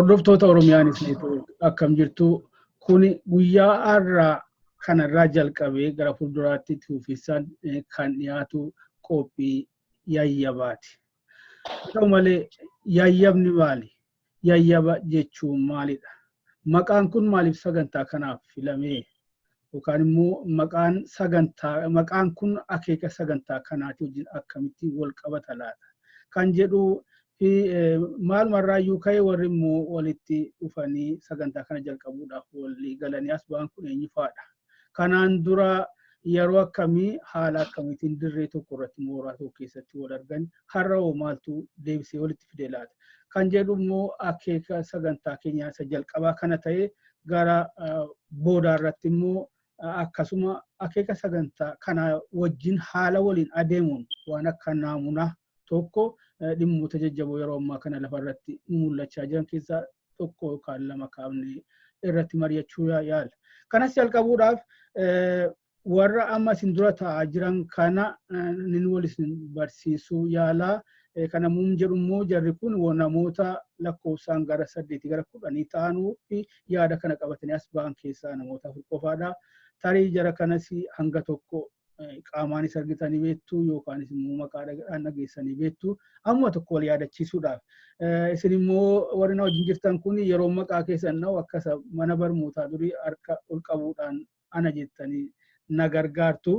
Hordoftoota Oromiyaanis akkam jirtu kuni guyyaa har'aa kanarraa jalqabee gara fuulduraatti tuufisaan kan dhiyaatu qophii yayyabaati. Ta'u malee yayyabni maali? Yayyaba jechuun maalidha? Maqaan kun maaliif sagantaa kanaaf filame? Yookaan immoo maqaan kun akeeka sagantaa kanaati wajjin akkamitti wal qabata laata? Kan jedhu fi maalmarraayyuu ka'ee warri immoo walitti dhufanii sagantaa kana jalqabuudhaaf walii galanii as ba'an kun eenyufaadha? Kanaan dura yeroo akkamii haala akkamiitiin dirree tokko irratti mooraa tokko keessatti wal argan har'a hoo maaltu deebisee walitti fide laata? Kan jedhu immoo akeeka sagantaa keenyaa isa jalqabaa kana ta'ee gara boodaa irratti immoo akkasuma akeeka sagantaa kana wajjin haala waliin adeemuun waan akka naamunaa tokko dhimmoota jajjaboo yeroo ammaa kana lafarratti mul'achaa jiran keessaa tokko yookaan lama kaafnee irratti mari'achuu yaala. Kanas jalqabuudhaaf warra amma isin dura taa'aa jiran kana nin waliin barsiisuu yaalaa. Kana muun jedhu immoo jarri kun namoota lakkoofsaan gara 8 gara 10 ta'anuu fi yaada kana qabatanii as ba'an keessaa namoota qofaadha. Tarii jara kanas hanga tokko qaamaanis argitanii beektu yookaanis immoo maqaadhaan dhageessanii beektu amma tokko wal yaadachiisuudhaaf. Isin immoo warri na wajjin jirtan kun yeroo maqaa keessan na'u akkasa mana barnootaa durii harka ol qabuudhaan ana jettanii na gargaartu.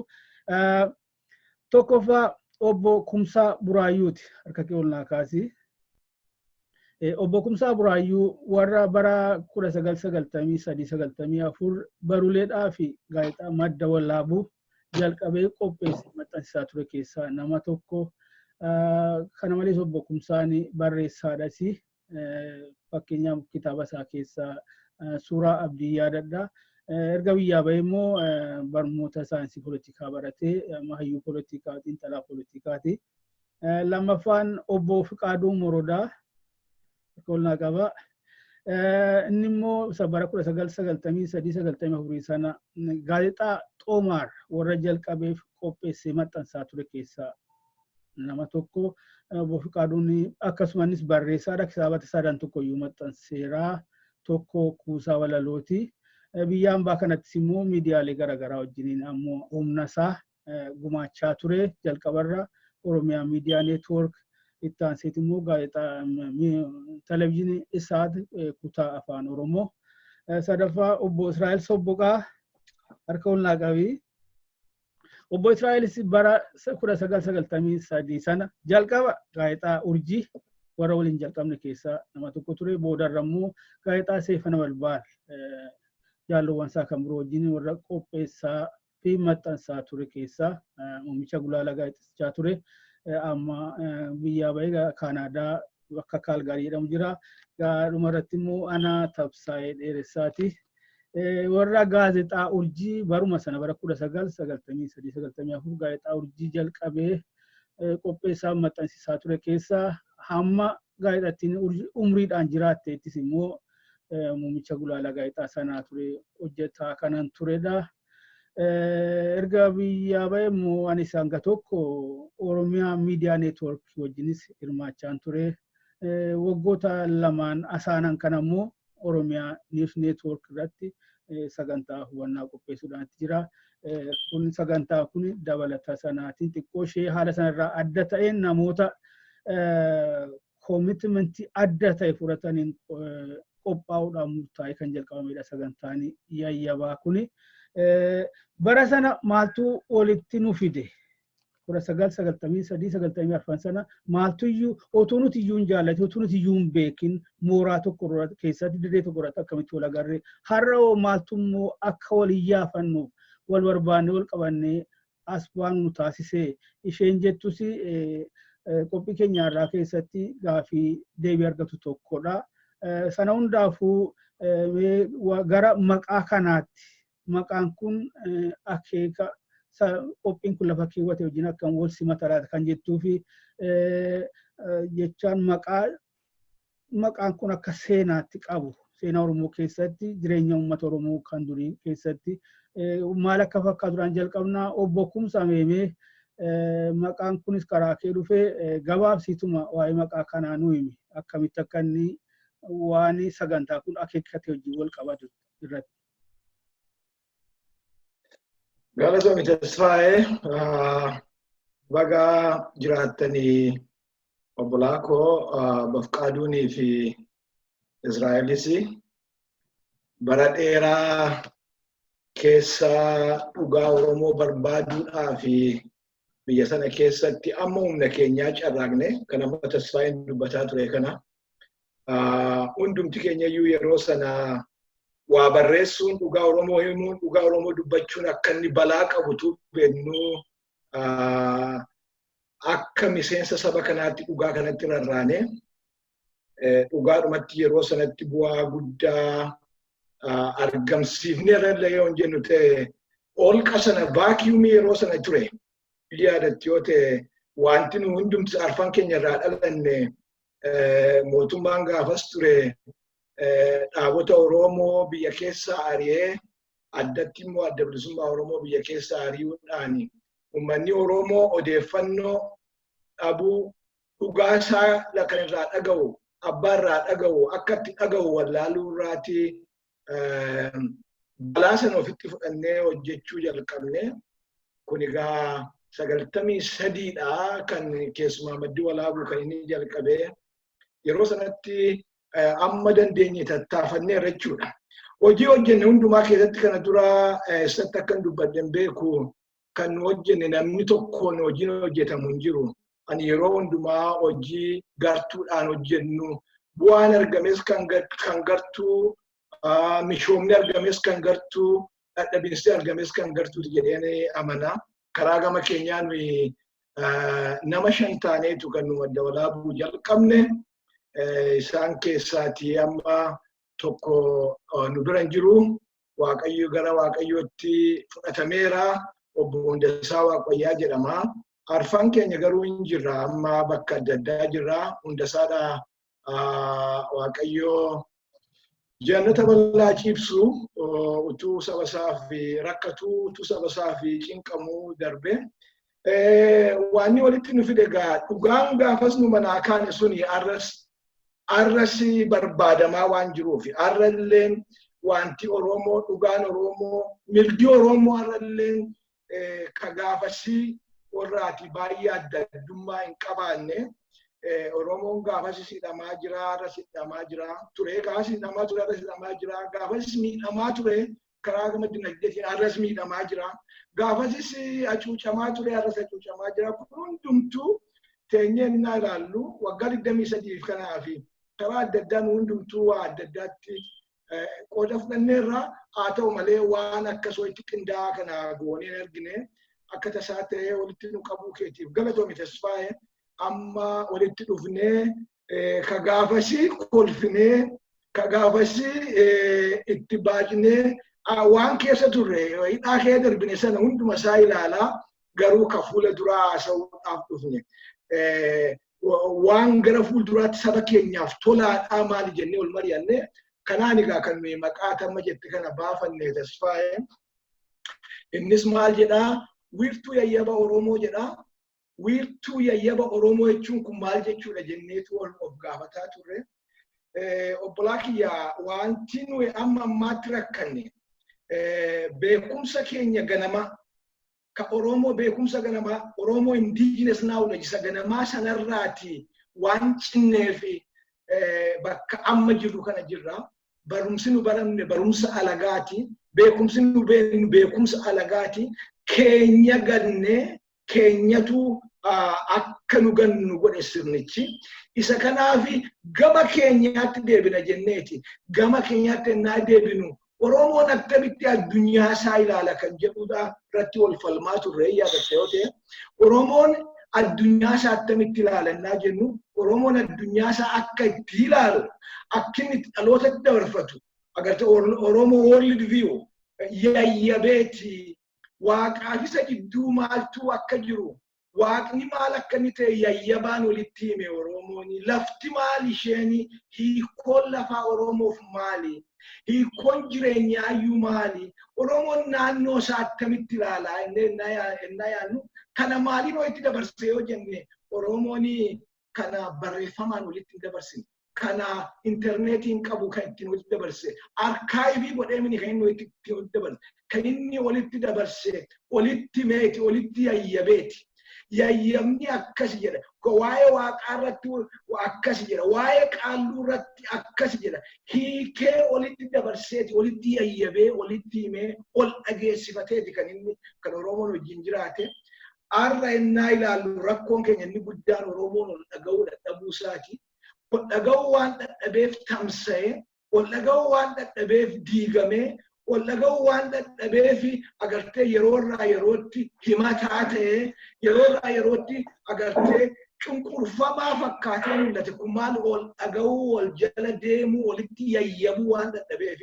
Tokkoffaa Obbo Kumsaa Buraayyuuti harka kee ol naa kaasi. Obbo Kumsaa Buraayyuu warra bara 1993-94 baruleedhaa fi gaazexaa madda wallaabuu jalqabee qopheessee maxxansiisaa ture keessaa nama tokko. Kana malees Obbo Kumsaan barreessaadhas. Fakkeenyaaf kitaaba isaa keessaa suuraa abdii yaadadha. Erga biyyaa bahee immoo barnoota saayinsii poolitikaa baratee hayyuu poolitikaatiin xiinxalaa poolitikaati. Lammaffaan Obbo Fiqaaduu Morodaa kolnaa qaba. Inni immoo bara 1993-94 sana gaazexaa Xoomaar warra jalqabeef qopheessee maxxansaa ture keessaa nama tokko. Obbo Fiqaaduun akkasumas barreessaadha. Kitaabota sadan tokkoyyuu maxxanseeraa. Tokko Kuusaa Walalooti. Biyyaan baa kanattis immoo miidiyaalee garaagaraa wajjiniin ammoo humna isaa gumaachaa ture. Jalqabarra Oromiyaa Miidiyaa Neetwoork itti aanseeti immoo gaazexaa televezyiinii isaat kutaa afaan Oromoo. Sadaffaa Obbo Israa'el Sobboqaa harka ol naa qabi. Obbo Israa'elis bara 1993 sana jalqaba gaazexaa Urjii warra waliin jalqabne keessaa nama tokko ture. Boodarra immoo gaazexaa Seefana Balbaal jaalowwan isaa kan biroo wajjin warra qopheessaa fi maxxansaa ture keessaa oomisha gulaala gaazexichaa ture. Amma biyyaa bahee Kaanaadaa bakka Kaalgaarii jedhamu jira. Dhumarratti immoo Anaa Tabsaayee Dheeressaati. Warra gaazexaa Urjii baruma sana bara 1993-94 gaazexaa Urjii jalqabee qopheessaa maxxansiisaa ture keessaa hamma gaazexattiin umriidhaan jiraatteettis immoo muumicha gulaala gaazexaa sanaa ture hojjetaa kanan turedha. Erga biyyaa bahee immoo anis hanga tokko Oromiyaa Miidiyaa Neetwoork wajjinis hirmaachaan ture. Waggoota lamaan asaanan kana immoo Oromiyaa Niws Neetwoork irratti sagantaa hubannaa qopheessuudhaan jira. Kun sagantaa kun dabalata sanaatiin xiqqoo ishee haala sanarraa adda ta'een namoota koomitmentii adda ta'e fudhataniin qophaa'uudhaan murtaa'e kan jalqabamedha sagantaan yayyabaa kuni. Bara sana maaltu walitti nu fide? 1993-94 sana maaltuyyuu otoo nuti iyyuu hin jaallate otoo nuti iyyuu hin beekin mooraa tokko keessatti dirree tokko irratti akkamitti wal agarree har'a maaltu immoo akka wal iyyaafannuuf wal barbaannee wal qabannee as waan nu taasisee isheen jettus qophii keenyaarraa keessatti gaafii deebii argatu tokkodha. Sana hundaafuu gara maqaa kanaatti maqaan kun akeeka qophiin kun lafa keewwate wajjin akkam wal simataa kan jettuu fi jechaan maqaan kun akka seenaatti qabu seenaa Oromoo keessatti jireenya uummata Oromoo kan durii keessatti maal akka fakkaatuudhaan jalqabnaa. Obbo Kumsaa meemee maqaan kunis karaa kee dhufee gabaabsiituma waa'ee maqaa kanaa nu himi akkamitti akka inni waan sagantaa kun akeekkate wajjin wal qabatu irratti. Galatoomi Tasfaayee baga jiraattanii obbolaa koo Bafqaaduunii fi Israa'elis bara dheeraa keessa dhugaa Oromoo barbaaduudhaa fi biyya sana keessatti amma humna keenyaa carraaqne kan amma Tasfaayeen dubbataa ture kana hundumti keenya iyyuu yeroo sana waa barreessuun dhugaa Oromoo himuun dhugaa Oromoo dubbachuun akka inni balaa qabutu beeknu akka miseensa saba kanaatti dhugaa kanatti rarraane dhugaadhumatti yeroo sanatti bu'aa guddaa argamsiifne irra yoo jennu ta'e olqa sana vaakiyuumii yeroo sana ture yaadatti yoo ta'e wanti nu hundumti arfan keenya irraa dhalanne mootummaan gaafas ture dhaabota Oromoo biyya keessa ari'ee addatti immoo adda bilisummaa Oromoo biyya keessa ari'uudhaan uummanni Oromoo odeeffannoo dhabuu dhugaa isaa kan irraa dhaga'u abbaa irraa dhaga'u akka itti dhaga'u wallaaluu irraati balaa sana ofitti fudhannee hojjechuu jalqabne kun egaa 93dha kan keessumaa maddii walaabuu kan inni jalqabee yeroo sanatti amma dandeenye tattaafannee jechuudha. Hojii hojjenne hundumaa keessatti kana dura isatti akkan dubbadden beeku kan hojjenne namni tokkoon hojiin hojjetamu hin jiru. Ani yeroo hundumaa hojii gartuudhaan hojjennu bu'aan argames kan gartuu mishoomni argames kan gartuu dadhabinsi argames kan gartuuti jedhee amana. Karaa gama keenyaan nama 5 taaneetu kan nu adda walaabuu jalqabne. Isaan keessaati amma tokko nu bira hin jiru Waaqayyo gara Waaqayyootti fudhatameera obbo Hundasaa Waaqayyaa jedhama. Arfan keenya garuu hin jirra amma bakka adda addaa jirra. Hundasaadha Waaqayyo jannata bal'aa ciibsu utuu saba isaaf rakkatu utuu saba isaaf cinqamu darbe. Waanni walitti nu fide egaa dhugaan gaafas nu manaa kaane suni arrasi barbaadamaa waan jiruuf arralleen wanti Oromoo dhugaan Oromoo mirgi Oromoo arralleen ka gaafasi warraati baay'ee adda addummaa hin qabaanne Oromoon gaafasi sidhamaa jira arrasi sidhamaa jira ture gaafasi sidhamaa ture arrasi sidhamaa jira gaafasi miidhamaa ture karaa gama dinagdeetiin arrasi miidhamaa jira gaafasi hacuucamaa ture arrasi hacuucamaa jira hundumtuu teenyee na ilaallu waggaa 23 kanaafi karaa adda addaan hundumtuu waa adda addaatti qooda fudhanneerra haa ta'u malee waan akkasoo itti qindaa'aa kana gooneen argine akka tasaa ta'ee walitti nu qabuu keetiif galatoomi Tasfaayee amma walitti dhufnee ka gaafasii kolfinee ka gaafasii itti baajnee waan keessa turre hidhaa kee darbine sana hunduma isaa ilaalaa garuu ka fuula duraa haasa'uudhaaf dhufne. Waan gara fuulduraatti saba keenyaaf tolaadhaa maali jennee ol mari'anne kanaan egaa kan nuyi maqaa tamma jette kana baafanne Tasfaayee innis maal jedhaa wiirtuu yayyaba Oromoo jedhaa. Wiirtuu yayyaba Oromoo jechuun kun maal jechuudha jenneetu of gaafataa turre. Obbolaa kiyyaa wanti nuyi amma ammaatti rakkanne beekumsa keenya ganama ka Oromoo beekumsa ganama Oromoo indigenous knowledge isa ganamaa sanarraati waan cinneefi bakka amma jiru kana jirra. Barumsi nu baranne barumsa alagaati. Beekumsi nu beeknu beekumsa alagaati. Keenya ganne keenyatu akka nu gannu godhe sirnichi. Isa kanaafi gama keenyaatti deebina jenneeti. Gama keenyaatti ennaa deebinu Oromoon akkamitti addunyaa isaa ilaala kan jedhudha irratti wal falmaa turre yaadatte yoo ta'e Oromoon addunyaa isaa akkamitti ilaala ennaa jennu Oromoon addunyaa isaa akka itti ilaalu akka inni dhalootatti dabarfatu agarte Oromoo world view yayyabeeti waaqaaf isa gidduu maaltu akka jiru waaqni maal akka inni ta'e yayyabaan walitti hime Oromooni lafti maal isheeni hiikoon lafaa Oromoof maali hiikoon jireenyaa iyyuu maali Oromoon naannoo isaa akkamitti ilaala ennaa yaannu kana maaliin walitti dabarsee yoo jenne Oromooni kana barreeffamaan walitti dabarsine kana internetiin qabu kan ittiin walitti dabarse arkaayivii godhee mini kan inni walitti dabarse kan inni walitti dabarse walitti meeti walitti yayyabeeti yayyabni akkas jedha waa'ee waaqaa irratti akkas jedha waa'ee qaalluu irratti akkas jedha hiikee walitti dabarseeti walitti yayyabee walitti himee ol dhageessifateeti kan inni kan Oromoon wajjin jiraate arra innaa ilaallu rakkoon keenya inni guddaan Oromoon ol dhaga'uu dadhabuu isaati ol dhaga'uu waan dadhabeef tamsa'ee ol dhaga'uu waan dadhabeef diigamee ol dhaga'uu waan dadhabeef agartee yeroo irraa yerootti himataa ta'ee yeroo irraa yerootti agartee cunqurfamaa fakkaatee mul'ate kun maal ol dhaga'uu ol jala deemuu walitti yayyabuu waan dadhabeef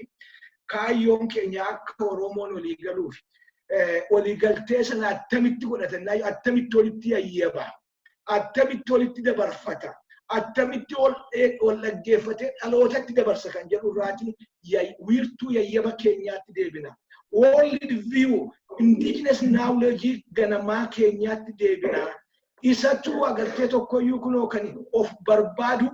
kaayyoon keenya akka Oromoon walii galuuf walii galtee sana attamitti godhatan attamitti walitti yayyaba attamitti walitti dabarfata attamitti ol dhaggeeffatee dhalootatti dabarsa kan jedhu irraati wiirtuu yayyaba keenyaatti deebina. World view indigenous knowledge ganamaa keenyaatti deebina. Isatu agartee tokkoyyuu kunoo kan of barbaadu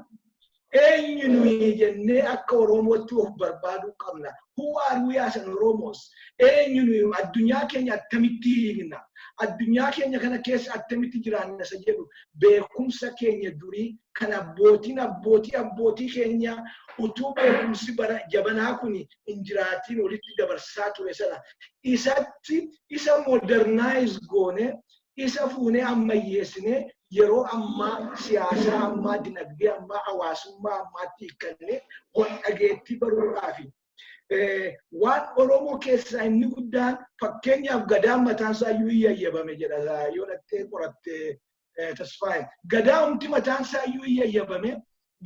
eenyu nuyi jennee akka Oromootti of barbaaduu qabna. Who are we as an Oromos? Eenyu nuyi addunyaa keenya attamitti hiikna? Addunyaa keenya kana keessa attamitti jiraanna isa jedhu beekumsa keenya durii kan abbootii keenya utuu beekumsi bara jabanaa kun hin jiraatiin walitti dabarsaa ture sana isatti isa modernize goone isa fuunee ammayyeessine yeroo ammaa siyaasaa ammaa dinagdee ammaa hawaasummaa ammaatti hiikkanne ol dhageettii baruudhaafi waan Oromoo keessaa inni guddaan fakkeenyaaf gadaan mataan isaa iyyuu yayyabame jedha yoo dhattee qoratte tasfaaye gadaa humti mataan isaa iyyuu yayyabame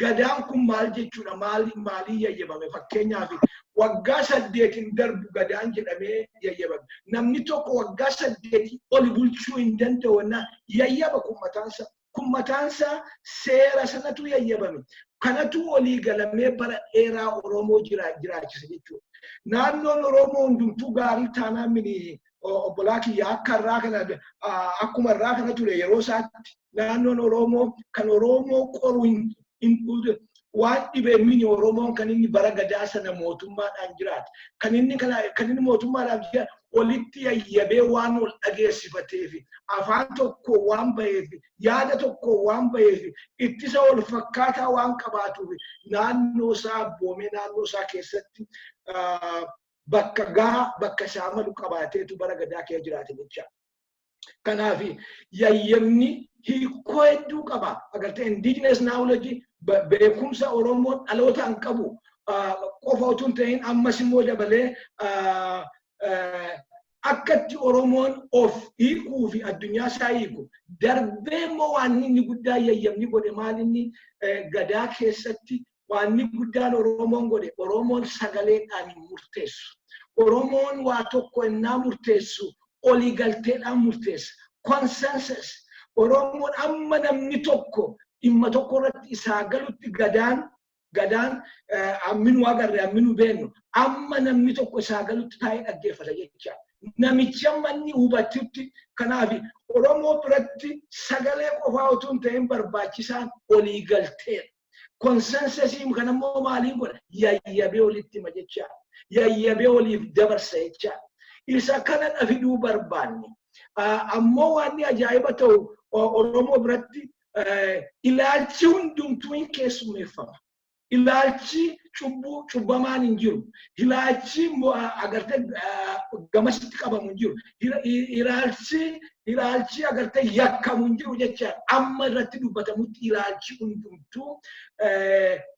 gadaan kun maal jechuudha maalii yayyabame fakkeenyaaf waggaa 8 darbu gadaan jedhamee yayyabame namni tokko waggaa 8 oli bulchuu hin danda'u yayyaba kun mataansa seera sanatu yayyabame kanatu olii galamee bara dheeraa Oromoo jiraachise jechuudha. Naannoon Oromoo hundumtuu gaarii taanaan mini obbolaa kiyya akka irraa kana akkuma irraa kana ture yeroo isaatti naannoon Oromoo kan Oromoo qoru waan dhibee mini Oromoon kan inni bara gadaa sana mootummaadhaan jiraate kan inni mootummaadhaan jiraate walitti yayyabee waan ol dhageessifateef afaan tokko waan baheef yaada tokko waan baheef ittisa ol fakkaataa waan qabaatuuf naannoo isaa abboomee naannoo isaa keessatti bakka shaamalu qabaateetu bara gadaa kee jiraate jecha. Kanaaf yayyabni hiikoo hedduu qaba agartee indigenous knowledge beekumsa Oromoo dhalootaan qabu qofa utuu hin ta'in ammas immoo dabalee akkatti Oromoon of hiikuu fi addunyaa isaa hiiku darbee immoo waan inni guddaa yayyabni godhe maal inni gadaa keessatti waan inni guddaan Oromoon godhe Oromoon sagaleedhaan murteessu. Oromoon waa tokko innaa murteessu olii galteedhaan murteessa. Consensus. Oromoon amma namni tokko dhimma tokko irratti isaa galutti gadaan amminu agarre amminu beenu amma namni tokko isaa galutti taa'ee dhaggeeffata jecha. Namicha manni hubatutti kanaaf Oromoo biratti sagalee qofaa utuu hin ta'in barbaachisaan olii galteedha. Consensusii kan ammoo maaliin godha yayyabee olitti hima jecha. Yayyabee oliif dabarsa jecha. Isa kana dhafiduu barbaanne. Ammoo waan ajaa'iba ta'u Oromoo biratti ilaalchi hundumtuu hin keessummeeffama. Ilaalchi cubbamaan hin jiru. Ilaalchi agartee gamasitti qabamu hin jiru. Ilaalchi agartee yakkamu hin jiru jecha amma irratti dubbatamutti ilaalchi hundumtuu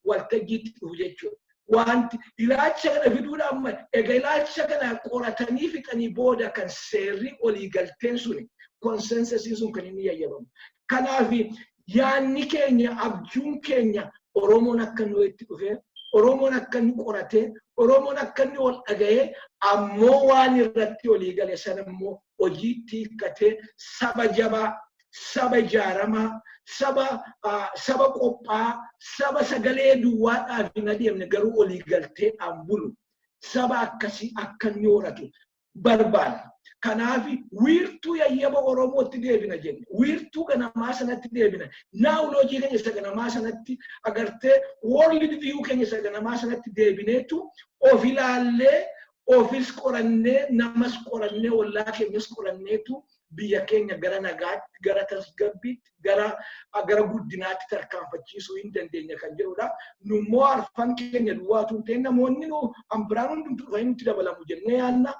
waltajjiitti dhufu jechuudha. Wanti ilaalcha kana fiduudhaan egaa ilaalcha kana qoratanii fixanii booda kan seerri olii galteen suni konsensusii sun kan inni yayyabamu. Kanaaf yaanni keenya abjuun keenya Oromoon akka inni itti dhufee Oromoon akka inni qoratee Oromoon akka inni ol dhaga'ee ammoo waan irratti olii gale sana immoo hojiitti hiikkatee saba jabaa saba ijaaramaa saba qophaa saba sagalee duwwaadhaaf hin adeemne garuu olii galteedhaan bulu saba akkasii akka inni horatu barbaada. Kanaafi wiirtuu yayyaba Oromootti deebina jenne. Wiirtuu ganamaa sanatti deebina. Naawuloojii keenya isa ganamaa sanatti agartee world view keenya isa ganamaa sanatti deebineetu of ilaallee ofis qorannee namas qorannee ollaa keenyas qoranneetu biyya keenya gara nagaatti gara tasgabbiitti gara guddinaatti tarkaanfachiisuu hin dandeenya kan jedhudha. Nummoo arfan keenya duwwaatu ta'e namoonni nu ambiraan hundumtuu dhufanii nutti dabalamu jennee yaadna.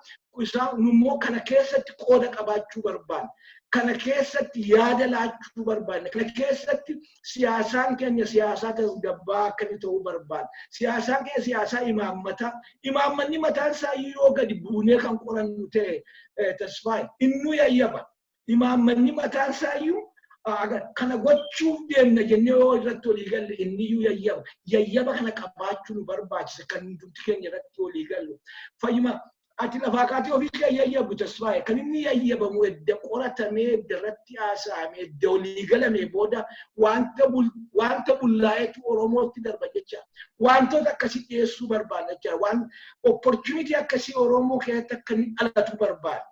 Nummoo kana keessatti qooda qabaachuu barbaanna. Kana keessatti yaada laachuu barbaanna. Kana keessatti siyaasaan keenya siyaasaa tasgabbaa akka inni ta'uu barbaanna. Siyaasaan keenya siyaasaa imaammataa. Imaammanni mataan isaa yoo gadi buunee kan qorannu ta'e tasfaayi. Innuu yayyaba. Imaammanni mataan isaa kana gochuuf deemna jennee yoo irratti walii galle inniyyuu yayyaba. Yayyaba kana qabaachuu nu barbaachisa kan hundumti keenya irratti walii gallu. Fayyima. Ati lafaa kaatee ofii kee yayyabu tasfaayi. Kan inni yayyabamu edda qoratamee edda irratti haasa'amee edda walii galamee booda wanta bullaa'eetu Oromootti darba jecha. Wantoota akkasii dhiyeessuu barbaadna jecha. Waan opportunity akkasii Oromoo keessatti akka inni dhalatu barbaada.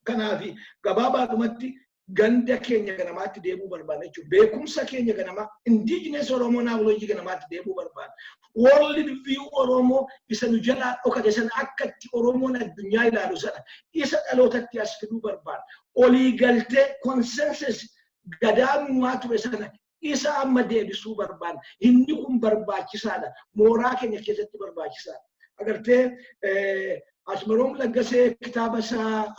Kanaafi gabaabaadhumatti ganda keenya ganamaatti deebuu barbaadna jechuudha. Beekumsa keenya ganamaa indigenous Oromoo naawuloojii ganamaatti deebuu barbaadna. World view Oromoo isa nu jalaa dhokate sana akkatti Oromoon addunyaa ilaalu sana isa dhalootatti as fiduu barbaadna. Olii galtee consensus gadaamummaa ture sana isa amma deebisuu barbaadna. Inni kun barbaachisaadha. Mooraa keenya keessatti barbaachisaadha. Agartee Asmaroom Laggasee kitaaba isaa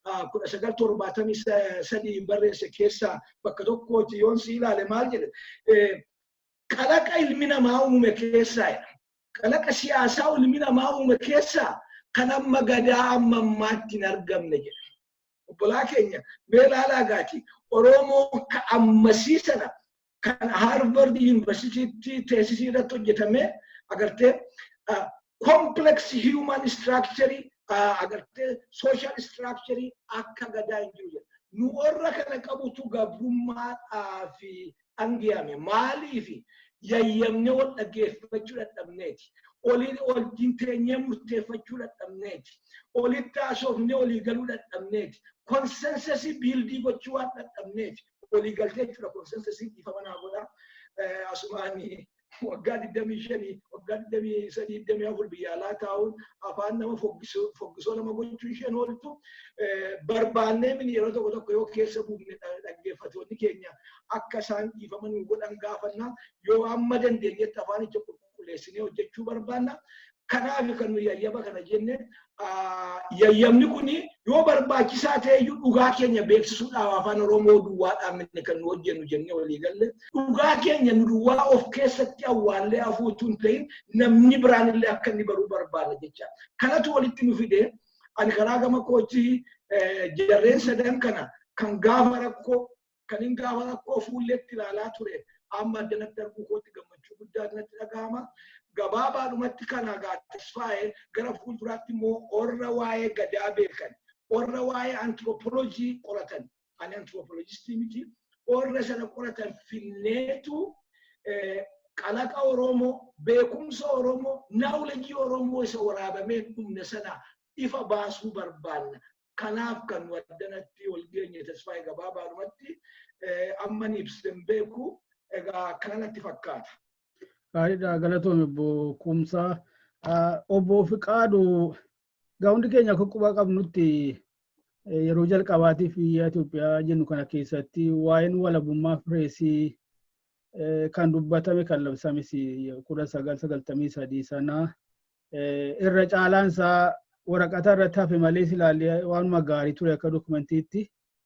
1973 barreesse keessaa bakka tokkotti yoon si ilaale maal jedhe qalaqa ilmi namaa uume keessaa qalaqa siyaasaa ilmi namaa uume keessaa kan amma gadaa amma ammaatti hin argamne jedhe. Obbolaa keenya mee ilaalaa gaati Oromoo ka ammasii sana kan Harvard University teesisii irratti hojjetame agartee complex human structure agartee social structure akka gadaa hin jiru jedha. Nu warra kana qabutu gabrummaa fi angiyame maaliif yayyamne wal dhaggeeffachuu dadhabneeti. Waliin teenyee murteeffachuu dadhabneeti. Walitti haasofnee walii galuu dadhabneeti. Consensus building gochuu waan dadhabneeti. Walii galtee jechuudha consensus dhiifama naa godha. Asumaanii waggaa 25 waggaa 23 24 biyya alaa taa'uun afaan nama foggisoo nama gochuu isheen ooltu barbaannee min yeroo tokko tokko yoo keessa buufne dhaggeeffatoonni keenya akka isaan dhiifaman godhan gaafannaa yoo amma dandeenyetti afaanicha qulqulleessinee hojjechuu barbaanna. Kanaaf kan nu yayyaba kana jenne yayyabni kun yoo barbaachisaa ta'e iyyuu dhugaa keenya beeksisuudhaaf afaan Oromoo duwwaadhaan minne kan nu hojjennu jennee walii galle. Dhugaa keenya nu duwwaa of keessatti awwaallee hafuutu hin ta'in namni biraan illee akka inni baruu barbaada jecha. Kanatu walitti nu fide ani karaa gama kootii jarreen sadan kana kan gaafa rakkoo fuulleetti ilaalaa ture amma addanatti arguu kootti gammachuu guddaa natti dhagahama. Gabaabaadhumatti kana tasfaa'ee gara fuulduraatti immoo warra waa'ee gadaa beekan warra waa'ee anthropology qoratan ani anthropologistii miti warra sana qoratan finneetu qalaqa Oromoo beekumsa Oromoo naawuleejii Oromoo isa waraabamee dhumne sana ifa baasuu barbaanna. Kanaaf kan nu addanatti wal geenye tasfaa'ee gabaabaadhumatti amma ni ibsan beeku egaa kanatti fakkaata. Gaariidha galatoome bokumsaa obbo Fiqaaduu gahundi keenya akka quba qabnutti yeroo jalqabaatiif biyya Itoophiyaa jennu kana keessatti waa'een walabummaa pireesii kan dubbatame kan labsames 1993 sana irra caalaansaa waraqata irratti hafe malees ilaalee waanuma gaarii ture akka dokumentiitti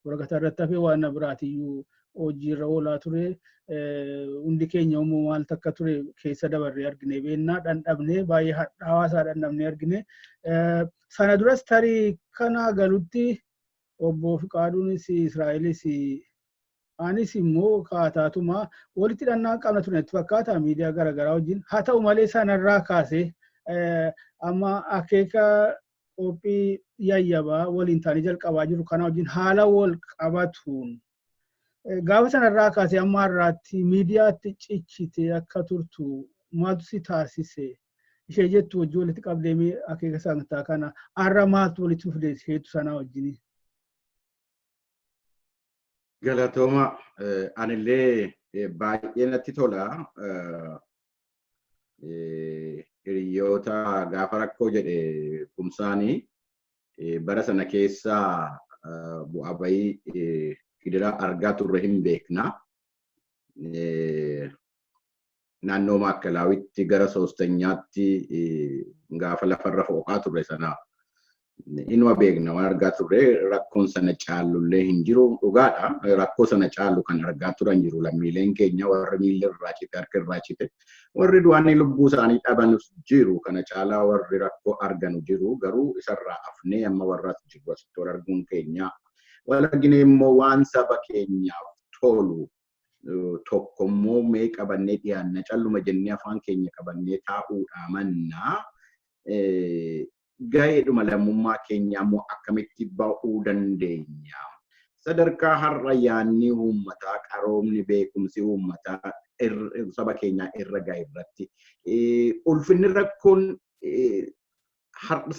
waraqata irratti hafe waan biraatiyyuu hojiirra oolaa ture. Hundi keenya maal takka ture keessa dabarree argine beennaa dhandhabnee baay'ee hawaasaa dhandhabnee argine. Sana duras tarii kana galutti obbo Fiqaaduunis Israa'elis anis immoo kaataatuma walitti dhannaa qabna turetti fakkaata miidiyaa garaagaraa wajjin. Haa ta'u malee sanarraa kaasee amma akeeka qophii yayyabaa waliin taanii jalqabaa jiru kana wajjin haala wal qabatuun gaafa sanarraa kaasee amma har'aatti miidiyaatti cichite akka turtu maaltu si taasise ishee jettu wajjin walitti qabdeemee akeeka sagantaa kana har'a maaltu walitti fudee isheetu sanaa wajjin. Galatooma anillee baay'ee natti tola. Hiriyoota gaafa rakkoo jedhe kumsaanii bara sana keessa bu'aa bahii hidira argaa turre hin beekna. Naannoo Maakkalaawitti gara soostanyaatti gaafa lafarra fooqaa turre sana inuma beekna waan argaa turre rakkoon sana caallullee hin jiru dhugaadha. Rakkoo sana caallu kan argaa turan jiru lammiileen keenya warri miilli irraa cite harka irraa cite warri du'anii lubbuu isaanii dhabanus jiru kana caalaa warri rakkoo arganu jiru garuu isarraa afnee amma warraas jiru asitti wal arguun keenya wal argine immoo waan saba keenyaaf tolu tokkommoo mee qabannee dhiyaanna calluma jennee afaan keenya qabannee taa'uudha mannaa gaheedhuma lammummaa keenya immoo akkamitti ba'uu dandeenya. Sadarkaa har'a yaanni uummataa qaroomni beekumsi uummataa saba keenyaa irra gahe irratti ulfinni rakkoon har'a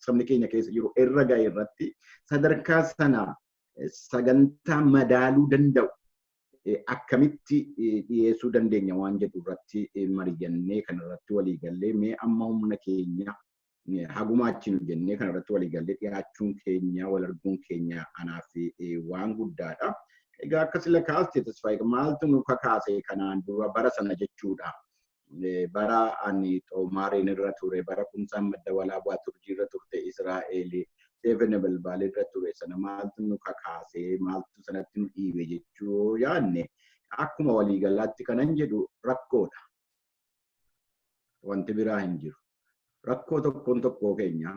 sabni keenya keessa jiru irra gahe irratti sadarkaa sana sagantaa madaaluu danda'u akkamitti dhiyeessuu dandeenya waan jedhu irratti mari'annee kan irratti walii gallee mee amma humna keenya hagumaachinu jennee kan irratti walii gallee dhiyaachuun keenya wal arguun keenya anaaf waan guddaadha. Egaa akkas ila kaaste tasfaayi maaltu nu kakaase kanaan dura bara sana jechuudha. Bara ani xoomaareen irra ture bara kumsaan madda walaabaa turjii irra turte Israa'eel Seven balbaalee irra ture sana maaltu nu kakaase maaltu sanatti nu dhiibe jechuu yaanne akkuma waliigalaatti kanan jedhu rakkoodha. Wanti biraa hin jiru. Rakkoo tokkoon tokkoo keenya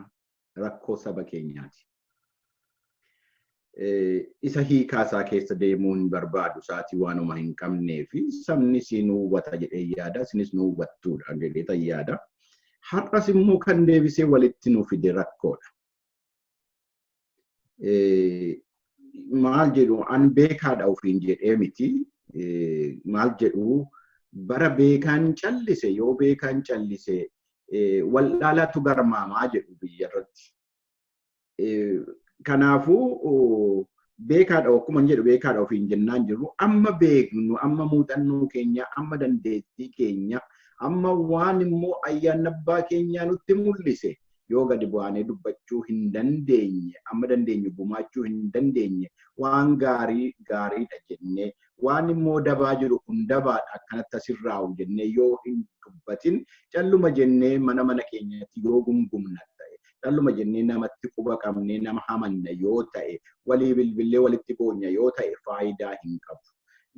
rakkoo saba keenyaati. Isa hiikaasaa keessa deemuu hin barbaadu saatii waanuma hin qabnee fi sabni si nu hubata jedhee yaada isinis nu hubattuudha jedhee yaada. Har'as immoo kan deebisee walitti nu fide rakkoodha. Maal jedhu an beekaadha ofiin jedhee miti maal jedhu bara beekaan callise yoo beekaan callise wallaalatu garmaamaa jedhu biyya irratti. Kanaafuu beekaadha akkuma jedhu beekaadha ofiin jennaan jiru amma beeknu amma muuxannoo keenya amma dandeettii keenya amma waan immoo ayyaana abbaa keenyaa nutti mul'ise yoo gadi bu'aanee dubbachuu hin dandeenye amma dandeenyu gumaachuu hin dandeenye waan gaariidha jennee waan immoo dabaa jiru kun dabaadha akkanatti asirraa'u jennee yoo hin dubbatin calluma jennee mana keenyatti yoo gumgumna ta'e calluma jennee namatti quba qabnee nama hamanna yoo ta'e walii bilbilee walitti boonya yoo ta'e faayidaa hin qabu.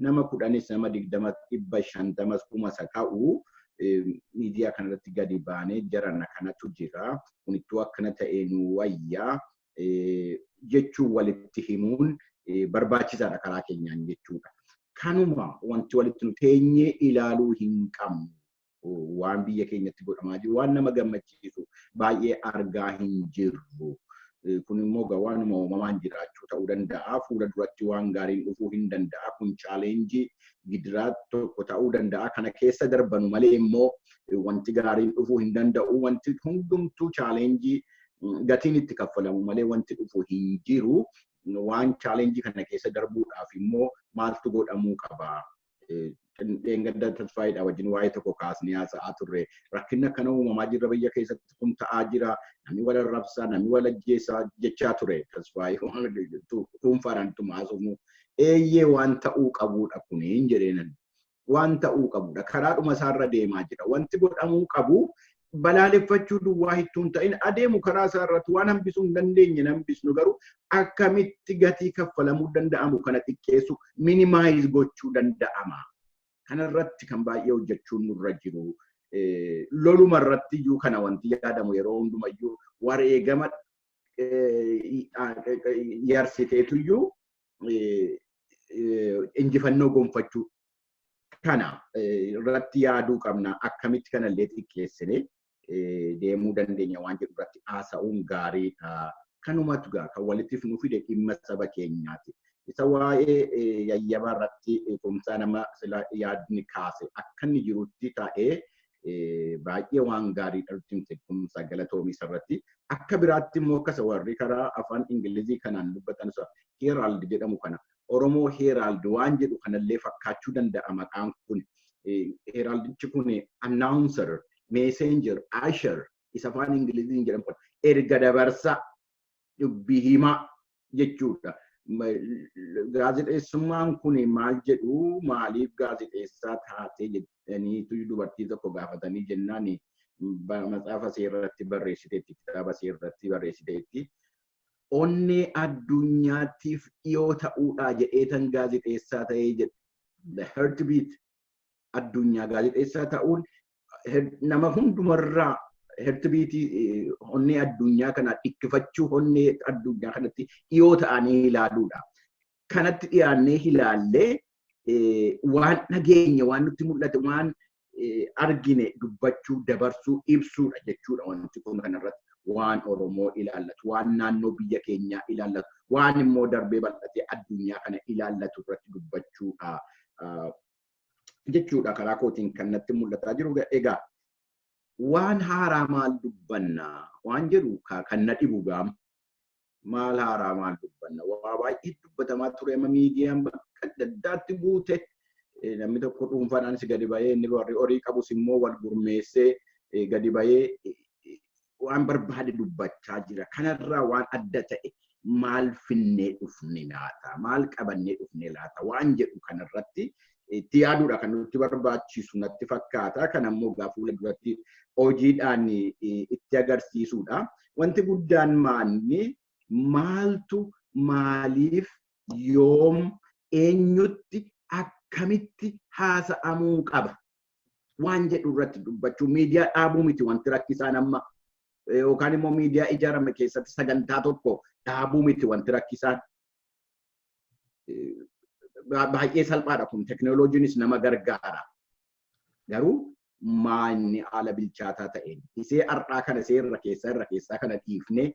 Nama 10 nama 20 150 kuma saka'u miidiyaa kanarratti gadi baanee jarana kanatu jira kunittuu akkana ta'ee nu wayyaa jechuun walitti himuun barbaachisaadha karaa keenyaan jechuudha. Kanuma wanti walitti nu teenyee ilaaluu hin qabnu waan biyya keenyatti godhamaa jiru waan nama gammachiisu baay'ee argaa hin jirru. Kun immoo waanuma uumamaan jiraachuu ta'uu danda'a. Fuula duratti waan gaariin dhufuu hin danda'a. Kun chaaleenjii gidiraa tokko ta'uu danda'a. Kana keessa darbanu malee immoo wanti gaariin dhufuu hin danda'u. Wanti hundumtuu chaaleenjii gatiin itti kaffalamu malee wanti dhufuu hin jiru. Waan chaaleenjii kana keessa darbuudhaaf immoo maaltu godhamuu qaba. Dheengadda tasfaayiidha wajjin waa'ee tokko kaasnee haasa'aa turre. Rakkinni akkana uumamaa jira biyya keessatti kun ta'aa jira. Namni wal arrabsaa, namni wal ajjeesaa jechaa ture tasfaayii dhuunfaadhaan tumaasumu. Eeyyee waan ta'uu qabudha kuniin jedheenan. Waan ta'uu qabudha. Karaadhuma isaarra deemaa jira. Wanti godhamuu qabu balaaleffachuu duwwaa hittuun ta'in adeemu karaa isaarratti waan hambisuu hin dandeenye hambisnu garuu akkamitti gatii kaffalamuu danda'amu kana xiqqeessu minimaayiz gochuu danda'ama. Kanarratti kan baay'ee hojjechuun nurra jiru. Loluma irratti iyyuu kana wanti yaadamu yeroo hundumayyuu wareegama yarsiteetu iyyuu injifannoo gonfachuu kana irratti yaaduu qabna. Akkamitti kanallee xiqqeessine deemuu dandeenya waan jedhu irratti haasa'uun gaariidha. Kanumatu gaa kan walitti nu fide dhimma saba keenyaati. Isa waa'ee yayyaba irratti kumsaa nama sila yaadni kaase akka inni jirutti ta'ee baay'ee waan gaarii dhalchimte kumsa galatoomii sarratti akka biraatti immoo akkasa warri karaa afaan Ingilizii kanaan dubbatan Herald jedhamu kana Oromoo Herald waan jedhu kanallee fakkaachuu danda'a maqaan kun Heraldichi kun announcer messenger usher isa afaan Ingiliziin jedhamu kun erga dabarsa dubbii himaa jechuudha. Gaazexeessummaan kun maal jedhu maaliif gaazexeessaa taatee jedhanii dubartii tokko gaafatanii jennaan matsaafa seerratti barreessiteetti kitaaba seerratti barreessiteetti onnee addunyaatiif dhiyoo ta'uudha jedheetan gaazexeessaa ta'ee jedhu. The heartbeat addunyaa gaazexeessaa ta'uun nama hundumarraa heartbeatii onnee addunyaa kana dhikkifachuu onnee addunyaa kanatti dhiyoo ta'anii ilaaluudha. Kanatti dhiyaannee ilaallee waan dhageenya waan nutti mul'ate waan argine dubbachuu dabarsuu ibsuudha jechuudha wanti kun kanarratti waan Oromoo ilaallatu waan naannoo biyya keenyaa ilaallatu waan immoo darbee bal'atee addunyaa kana ilaallatu irratti dubbachuudha jechuudha karaa kootiin kan natti mul'ataa jiru. Egaa waan haaraa maal dubbanna waan jedhu kan na dhibu gaam maal haaraa maal dubbanna waa baay'ee dubbatamaa ture amma miidiyaan bakka adda addaatti guute namni tokko dhuunfaadhaanis gadi bahee inni warri horii qabus immoo wal gurmeessee gadi bahee waan barbaade dubbachaa jira. Kanarraa waan adda ta'e maal finnee dhufne laata maal qabannee dhufne laata waan jedhu kanarratti itti yaaduudha kan nutti barbaachisu natti fakkaata. Kan ammoo fuula duratti hojiidhaan itti agarsiisuudha. Wanti guddaan maaltu maaliif yoom eenyutti akkamitti haasa'amuu qaba waan jedhu irratti dubbachuu miidiyaa dhaabuu miti wanti rakkisaan amma yookaan immoo miidiyaa ijaarame keessatti sagantaa tokko dhaabuu miti wanti rakkisaan. Baay'ee salphaadha kun teknooloojiinis nama gargaara. Garuu maanni haala bilchaataa ta'een isee har'aa kana seerra keessaa kana dhiifnee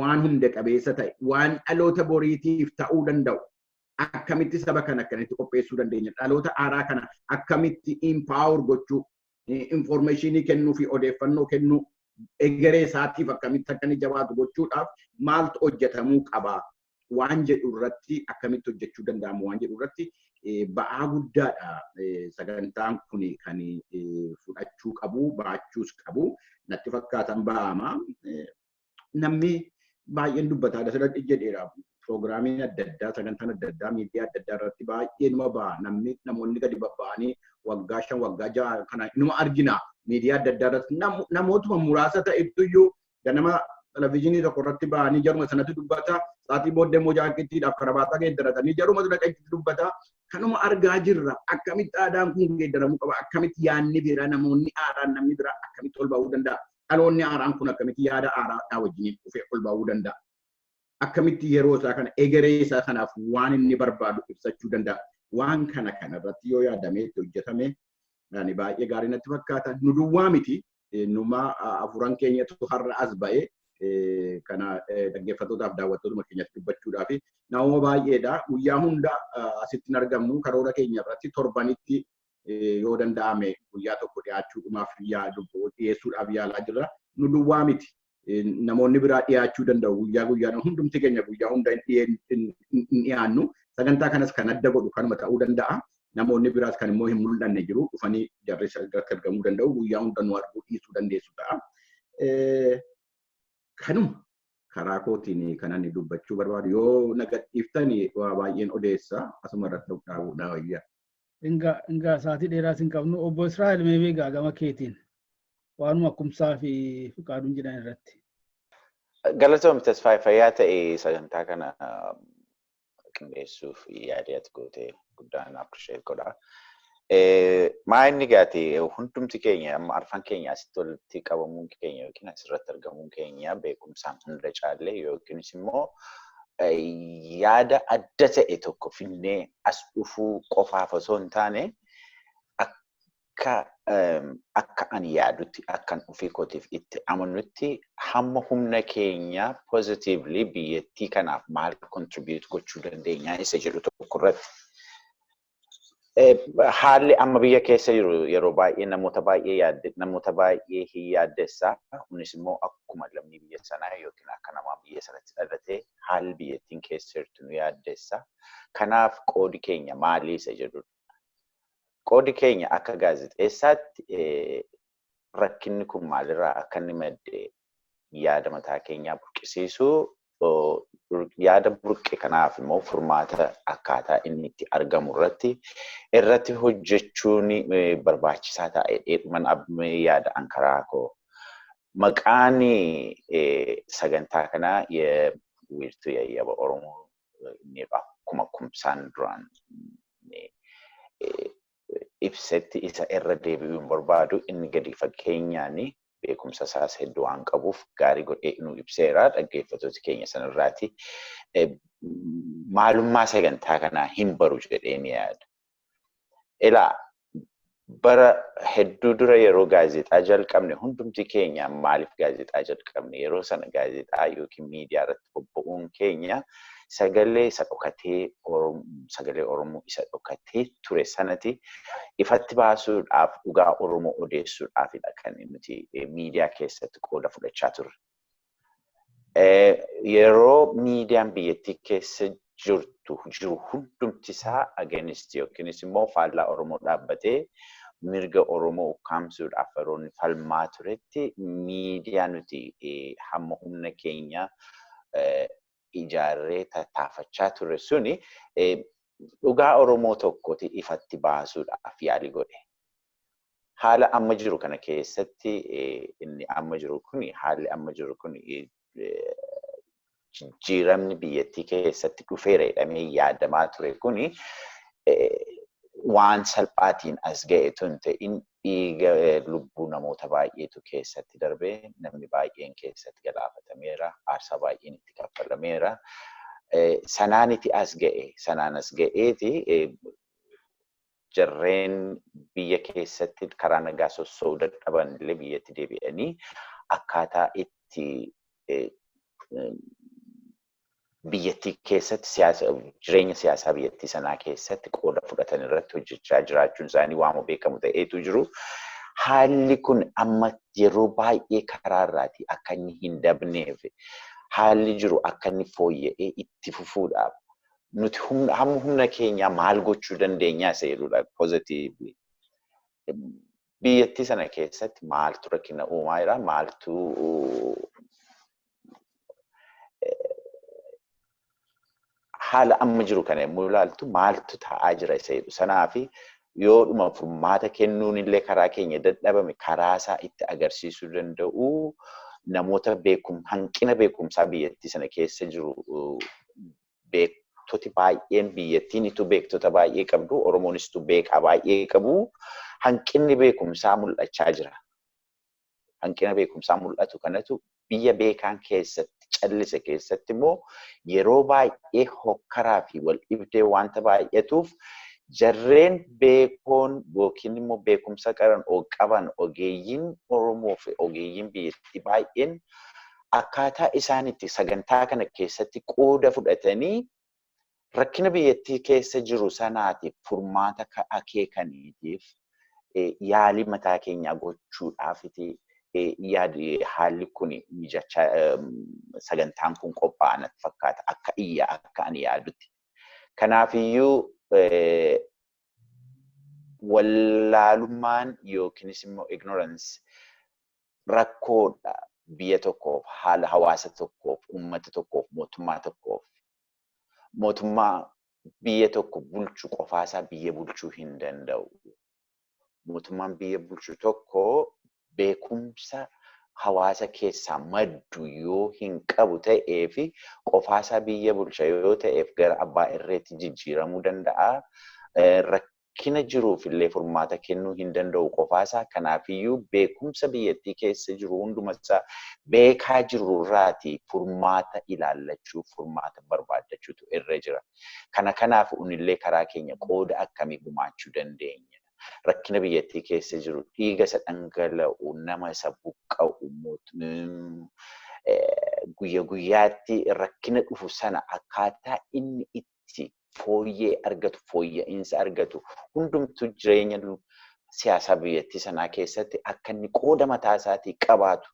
waan hunda qabeessa ta'e waan dhaloota boriitiif ta'uu danda'u akkamitti saba kana akkanatti qopheessuu dandeenya dhaloota haaraa kana akkamitti empower gochuu informationii kennuu fi odeeffannoo kennuu egeree isaatiif akkamitti akkani jabaatu gochuudhaaf maaltu hojjetamuu qaba waan jedhu irratti akkamitti hojjechuu danda'amu waan jedhu irratti ba'aa guddaadha sagantaan kun kan fudhachuu qabu baachuus qabu natti fakkaatan ba'ama namni baay'een dubbataa asirratti jedheera piroogiraamiin adda addaa sagantaan adda addaa miidiyaa adda addaa irratti baay'ee numa ba'a namoonni gadi babba'anii waggaa 5 waggaa 6 kana numa argina miidiyaa adda addaa irratti namootuma muraasa ta'etu iyyuu ganama televizyiinii tokko irratti ba'anii jaruma sanatti dubbata sa'aatii booddee immoo jaakittiidhaaf karabaataa geeddaratanii jaruma dhaqeetti dubbata kanuma argaa jirra akkamitti aadaan kun geeddaramuu qaba akkamitti yaadni bira namoonni aadaan namni bira akkamitti ol ba'uu danda'a dhaloonni aadaan kun akkamitti yaada aadaadhaa wajjin dhufee ol ba'uu danda'a akkamitti yeroo isaa kana egeree isaa kanaaf waan inni barbaadu ibsachuu danda'a waan kana irratti yoo yaadamee itti hojjetame ani baay'ee gaarii natti fakkaata nu duwwaa miti numa afuran keenyatu har'a as ba'ee kana dhaggeeffattootaaf daawwattootuma keenyatti dubbachuudhaaf namoota baay'eedha guyyaa hunda asitti argamnu karoora keenya irratti torbanitti yoo danda'ame guyyaa tokko dhiyaachuudhaaf dhiyeessuudhaaf yaalaa jirra nu duwwaa miti namoonni biraa dhiyaachuu danda'u guyyaan hundumti keenya guyyaa hunda hin dhiyaannu sagantaa kanas kan adda godhu kanuma ta'uu danda'a namoonni biraas kan immoo hin mul'anne jiru dhufanii jarri argamuu danda'u guyyaa hunda nu arguu dhiisuu dandeessu ta'a. Kanuma karaa kootiin kanan dubbachuu barbaadu yoo nagadhiiftani waa baay'een odeessa asuma irratti dhaabuudha wayyaa. Ingaa sa'aatii dheeraas hin qabnu obbo Israa'el meebii gama keetiin waanuma kumsaa fi Fiqaaduun jedhan irratti. Galatoomii tasfaa fayyaa ta'e sagantaa kana qindeessuuf yaadii ati goote guddaan appreciate godha. Maa inni gaate hundumti keenya amma arfan keenya asitti walitti qabamuun keenya yookiin asirratti argamuun keenya beekumsaan hunda caallee yookiinis immoo yaada adda ta'e tokko finnee as dhufuu qofaaf osoo hin taane akka ani yaadutti akkan ofii kootiif itti amanutti hamma humna keenya positively biyyattii kanaaf maal contribute gochuu dandeenya isa jedhu tokko irratti Haalli amma biyya keessa jiru yeroo baay'ee namoota baay'ee hin yaaddessa. Kunis immoo akkuma lammii biyya sanaa yookiin akka namaa biyya sanatti dhalatee haalli biyyattiin keessa jirtu nu yaaddessa. Kanaaf qoodi keenya maalii isa jedhudha. Qoodi keenya akka gaazexeessaatti rakkinni kun maalirraa akka inni madde yaada mataa keenyaa burqisiisuu yaada burqe kanaaf immoo furmaata akkaataa inni itti argamu irratti hojjechuun barbaachisaa ta'e dheedhuman yaada ankaraa koo. Maqaan sagantaa kanaa Wiirtuu Yayyaba Oromoo akkuma kumsaan duraan ibsetti isa irra deebi'uun barbaadu inni gadi fageenyaan beekumsa isaas hedduu waan qabuuf gaarii godhee nu ibseera. Dhaggeeffattoota keenya sanarraati. Maalummaa sagantaa kanaa hin baru jedhee ni yaada. Ilaa bara hedduu dura yeroo gaazexaa jalqabne hundumti keenya maaliif gaazexaa jalqabne yeroo sana gaazexaa yookiin miidiyaa irratti bobba'uun keenya sagalee isa dhokatee sagalee Oromoo isa dhokatee ture sanatti ifatti baasuudhaaf dhugaa Oromoo odeessuudhaafidha kan nuti miidiyaa keessatti qooda fudhachaa turre. Yeroo miidiyaan biyyattii keessa jiru hundumti isaa against yookiinis immoo faallaa Oromoo dhaabbatee mirga Oromoo ukkaamsuudhaaf yeroo falmaa turetti miidiyaa nuti hamma humna keenya ijaarree tattaafachaa ture suni dhugaa Oromoo tokkotti ifatti baasuudhaaf yaalii godhe. Haala amma jiru kana keessatti inni amma jiru kuni haalli amma jiru kuni jijjiiramni biyyattii keessatti dhufeera jedhamee yaadamaa ture kuni waan salphaatiin as ga'e tun ta'in dhiiga lubbuu namoota baay'eetu keessatti darbee namni baay'een keessatti galaafatameera, aarsaa baay'een itti kaffalameera. Sanaaniti as ga'e, sanaan as ga'eeti jarreen biyya keessatti karaa nagaa sossoo'uu dadhaban illee biyyatti deebi'anii akkaataa itti biyyattii keessatti jireenya siyaasaa biyyattii sanaa keessatti qooda fudhatan irratti hojjechaa jiraachuun isaanii waan beekamu ta'eetu jiru. Haalli kun amma yeroo baay'ee karaarraati akka inni hin dabneef haalli jiru akka inni fooyya'ee itti fufuudhaaf nuti hamma humna keenyaa maal gochuu dandeenyaa isa jedhudha positively. Biyyattii sana keessatti maaltu rakkina uumaa jira maaltu haala amma jiru kana yommuu ilaaltu maaltu ta'aa jira isa jedhu sanaafi yoodhuma furmaata kennuun illee karaa keenya dadhabame karaa isaa itti agarsiisuu danda'u namoota hanqina beekumsaa biyyattii sana keessa jiru beektoti baay'een biyyattiin itu beektota baay'ee qabdu Oromoonis itu beekaa baay'ee qabu hanqinni beekumsaa mul'achaa jira. Hanqina beekumsaa mul'atu kanatu biyya beekaan keessatti callise keessatti immoo yeroo baay'ee hokkaraa fi wal dhibdee wanta baay'atuuf jarreen beekoon yookiin immoo beekumsa qaban ogeeyyiin Oromoo fi ogeeyyiin biyyattii baay'een akkaataa isaan itti sagantaa kana keessatti qooda fudhatanii rakkina biyyattii keessa jiru sanaatiif furmaata akeekaniitiif yaalii mataa keenyaa gochuudhaafiti yaadi haalli kun mijachaa sagantaan kun qophaa'an fakkaata akka ani yaadutti. Kanaafiyyuu wallaalummaan yookiinis immoo ignorance rakkoodha biyya tokkoof haala hawaasa tokkoof uummata tokkoof mootummaa tokkoof. Mootummaa biyya tokko bulchu qofaasaa biyya bulchuu hin danda'u. Mootummaan biyya bulchu tokko beekumsa hawaasa keessaa maddu yoo hin qabu ta'ee fi qofaasaa biyya bulcha yoo ta'eef gara abbaa irreetti jijjiiramuu danda'a. Rakkina jiruuf illee furmaata kennuu hin danda'u qofaasaa. Kanaafiyyuu beekumsa biyyattii keessa jiru hundumasaa beekaa jirurraati furmaata ilaallachuu, furmaata barbaaddachuutu irra jira. Kanaaf unillee karaa keenya qooda akkamii gumaachuu dandeenya? Rakkina biyyattii keessa jiru dhiiga isa dhangala'u nama isa buqqa'u guyyaa guyyaatti rakkina dhufu sana akkaataa inni itti fooyyee argatu, fooyya'insa argatu, hundumtuu jireenya siyaasaa biyyattii sanaa keessatti akka inni qooda mataa isaatii qabaatu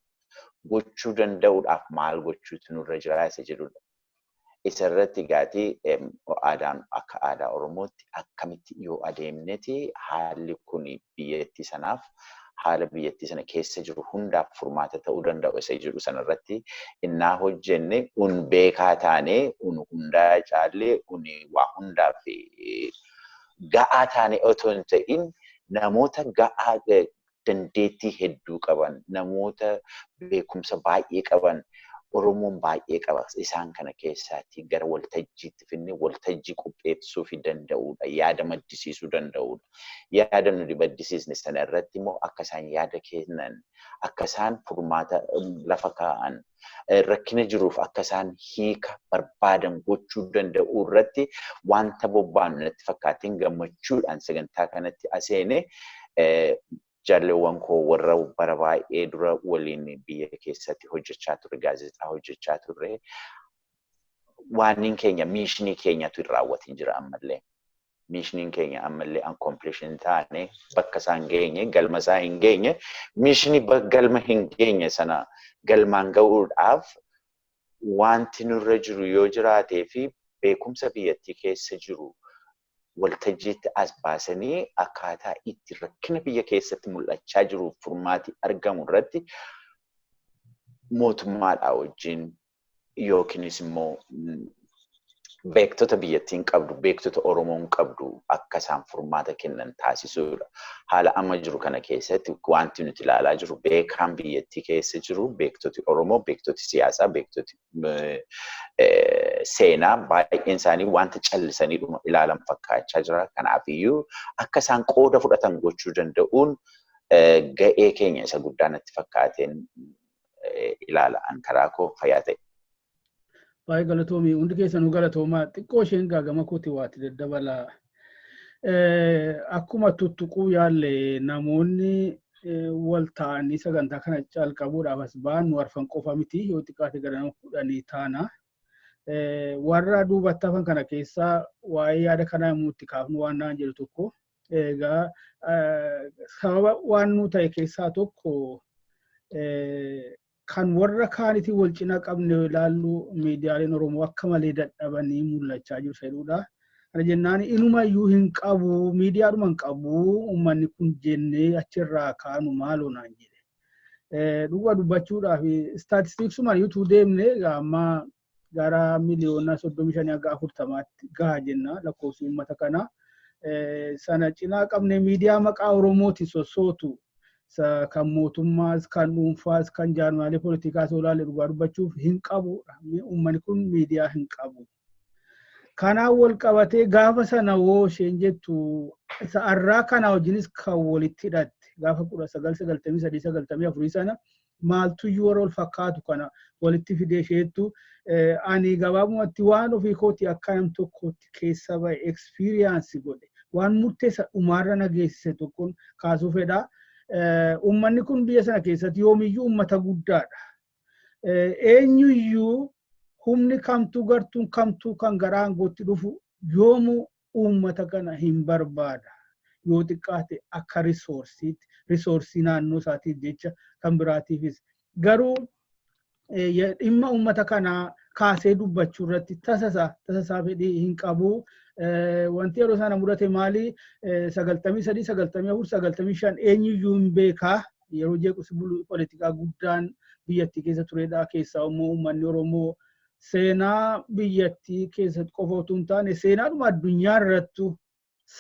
gochuu danda'uudhaaf maal gochuutu nurra jira isa jedhudha. Isarratti gaatii aadaan akka aadaa Oromootti akkamitti yoo adeemneti haalli kun biyyattii sanaaf haala biyyattii sana keessa jiru hundaaf furmaata ta'uu danda'u isa jedhu sanarratti innaa hojjenne beekaa taanee hundaa caallee waa hundaaf ga'aa taanee otoo hin ta'in namoota ga'aa dandeettii hedduu qaban, namoota beekumsa baay'ee qaban, Oromoon baay'ee qaba. Isaan kana keessaatti gara waltajjiitti finne waltajjii qopheessuu fi danda'uudha. Yaada maddisiisuu danda'uudha. Yaada nuti maddisiisne sana irratti immoo akka isaan yaada kennan, akka isaan furmaata lafa kaa'an, rakkina jiruuf akka isaan hiika barbaadan gochuu danda'u irratti wanta bobbaanu natti fakkaatiin gammachuudhaan sagantaa kanatti aseene jaalleewwan koo warra bara baay'ee dura waliin biyya keessatti hojjechaa turre, gaazexaa hojjechaa turre, waaniin keenya miishinii keenyatu hin raawwatin jira ammallee. Miishiniin keenya ammallee uncompletion taane bakka isaan geenye, galma isaa hin geenye, miishinii galma hin geenye sana galmaan ga'uudhaaf wanti nurra jiru yoo jiraatee fi beekumsa biyyattii keessa jiru waltajjiitti as baasanii akkaataa itti rakkina biyya keessatti mul'achaa jiru furmaati argamu irratti mootummaadhaa wajjin yookiinis immoo beektota biyyattiin qabdu, beektota Oromoon qabdu akka isaan furmaata kennan taasisuudha. Haala amma jiru kana keessatti wanti nuti ilaalaa jiru beekaan biyyattii keessa jiru, beektoti Oromoo, beektoti siyaasaa, beektoti seenaa baay'een isaanii wanta callisanii ilaalan fakkaachaa jira. Kanaafiyyuu akka isaan qooda fudhatan gochuu danda'uun ga'ee keenya isa guddaa natti fakkaateen ilaalaan karaa koo fayyaa ta'e. Baay'ee galatoomii hundi keessanuu galatoomaa xiqqoo isheen gaagama kooti waati daddabalaa. Akkuma tuttuquu yaalle namoonni wal ta'anii sagantaa kana calqabuudhaaf as ba'an nu arfan qofa miti yoo xiqqaate gara nama 10 taana. Warra duubatti hafan kana keessaa waa'ee yaada kanaa immoo itti kaafnu waan naan jedhu tokko. Egaa sababa waan nu ta'e keessaa tokko kan warra kaanitii wal cina qabne ilaallu miidiyaaleen Oromoo akka malee dadhabanii mul'achaa jiru jedhudha. Kana jennaan inumayyuu hin qabu, miidiyaadhuma hin qabu, uummanni kun jennee achirraa kaanu maaloo naan jedhe. Dhugaa dubbachuudhaaf istaatistiksuma yuutuu deemne amma gara miliyoona 35 hanga 40tti gaha jenna lakkoofsi uummata kana. Sana cinaa qabne miidiyaa maqaa Oromooti sossootu. Kan mootummaas, kan dhuunfaas, kan jaarmaalee poolitikaas olaalee dhugaa dubbachuuf hin qabu. Uummanni kun miidiyaa hin qabu. Kanaan wal qabatee gaafa sana woo isheen jettu sa'arraa kana wajjinis kan walitti hidhatte gaafa 1993-94 sana maaltuyyuu warra wal fakkaatu kana walitti fidee isheettu ani gabaabumatti waan ofii kooti akka nam tokkotti keessa ba'e experience godhe waan murteessa dhumaarra nageessise tokkoon kaasuu fedha. Uummanni kun biyya sana keessatti yoomiyyuu uummata guddaadha. Eenyuyyuu humni kamtuu gartuun kamtuu kan gara aangootti dhufu yoomuu uummata kana hin barbaada. Yoo xiqqaate akka risoorsii naannoo isaatiif jecha kan biraatiifis. Garuu dhimma uummata kanaa kaasee dubbachuu irratti tasasaa fedhii hin qabu. Wanti yeroo sana mudate maali 93, 94, 95 eenyuyyuu hin beekaa yeroo jeequmsi poolitikaa guddaan biyyattii keessa turedha. Keessaa immoo uummanni Oromoo seenaa biyyattii keessatti qofa otoo hin taane seenaadhuma addunyaa irrattu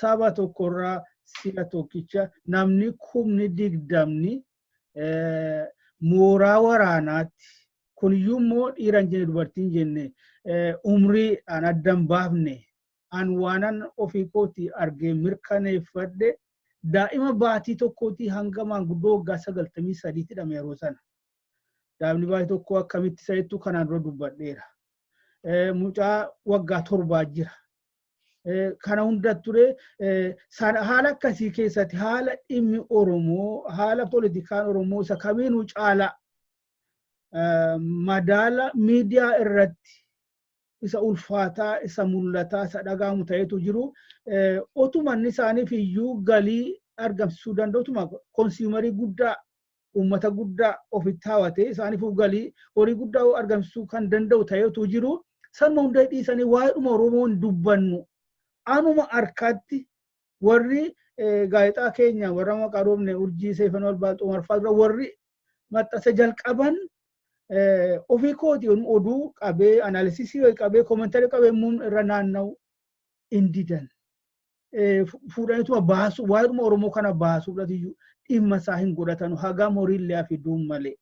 saba tokkorraa si'a tokkicha namni 20,000 mooraa waraanaatti kuniyyuu immoo dhiira hin jenne dubartii hin jenne umriidhaan addan baafne. An waanan ofii kooti argee mirkaneeffadhe daa'ima baatii tokkooti hanga maanguddoo waggaa 93 hidhame yeroo sana. Daa'imni baatii tokko akkamitti sa'ettu kanaan dura dubbadheera. Mucaa waggaa 7 jira. Kana hunda ture haala akkasii keessatti haala dhimmi Oromoo, haala poolitikaan Oromoo isa kamiinuu caala madaala miidiyaa irratti isa ulfaataa, isa mul'ataa, isa dhagaamu ta'etu jiru. Otumanni isaaniif iyyuu galii argamsiisuu danda'u, otuma konsuumarii guddaa, uummata guddaa ofitti hawatee isaaniif galii horii guddaa argamsiisuu kan danda'u ta'etu jiru. Sanuma hunda dhiisanii waa'eedhuma Oromoon dubbannu anuma harkatti warri gaazexaa keenya warra maqaa dhoofne urjii seefan ol baalxoo marfaa dura warri maxxansa jalqaban ofii kooti oduu qabee analysiisii qabee koomentarii qabee muun irra naanna'u hin didan. Fuudhaniituma baasu waa'eedhuma Oromoo kana baasuudhaaf iyyuu dhimma isaa hin godhatanu hagam horiillee fiduun malee.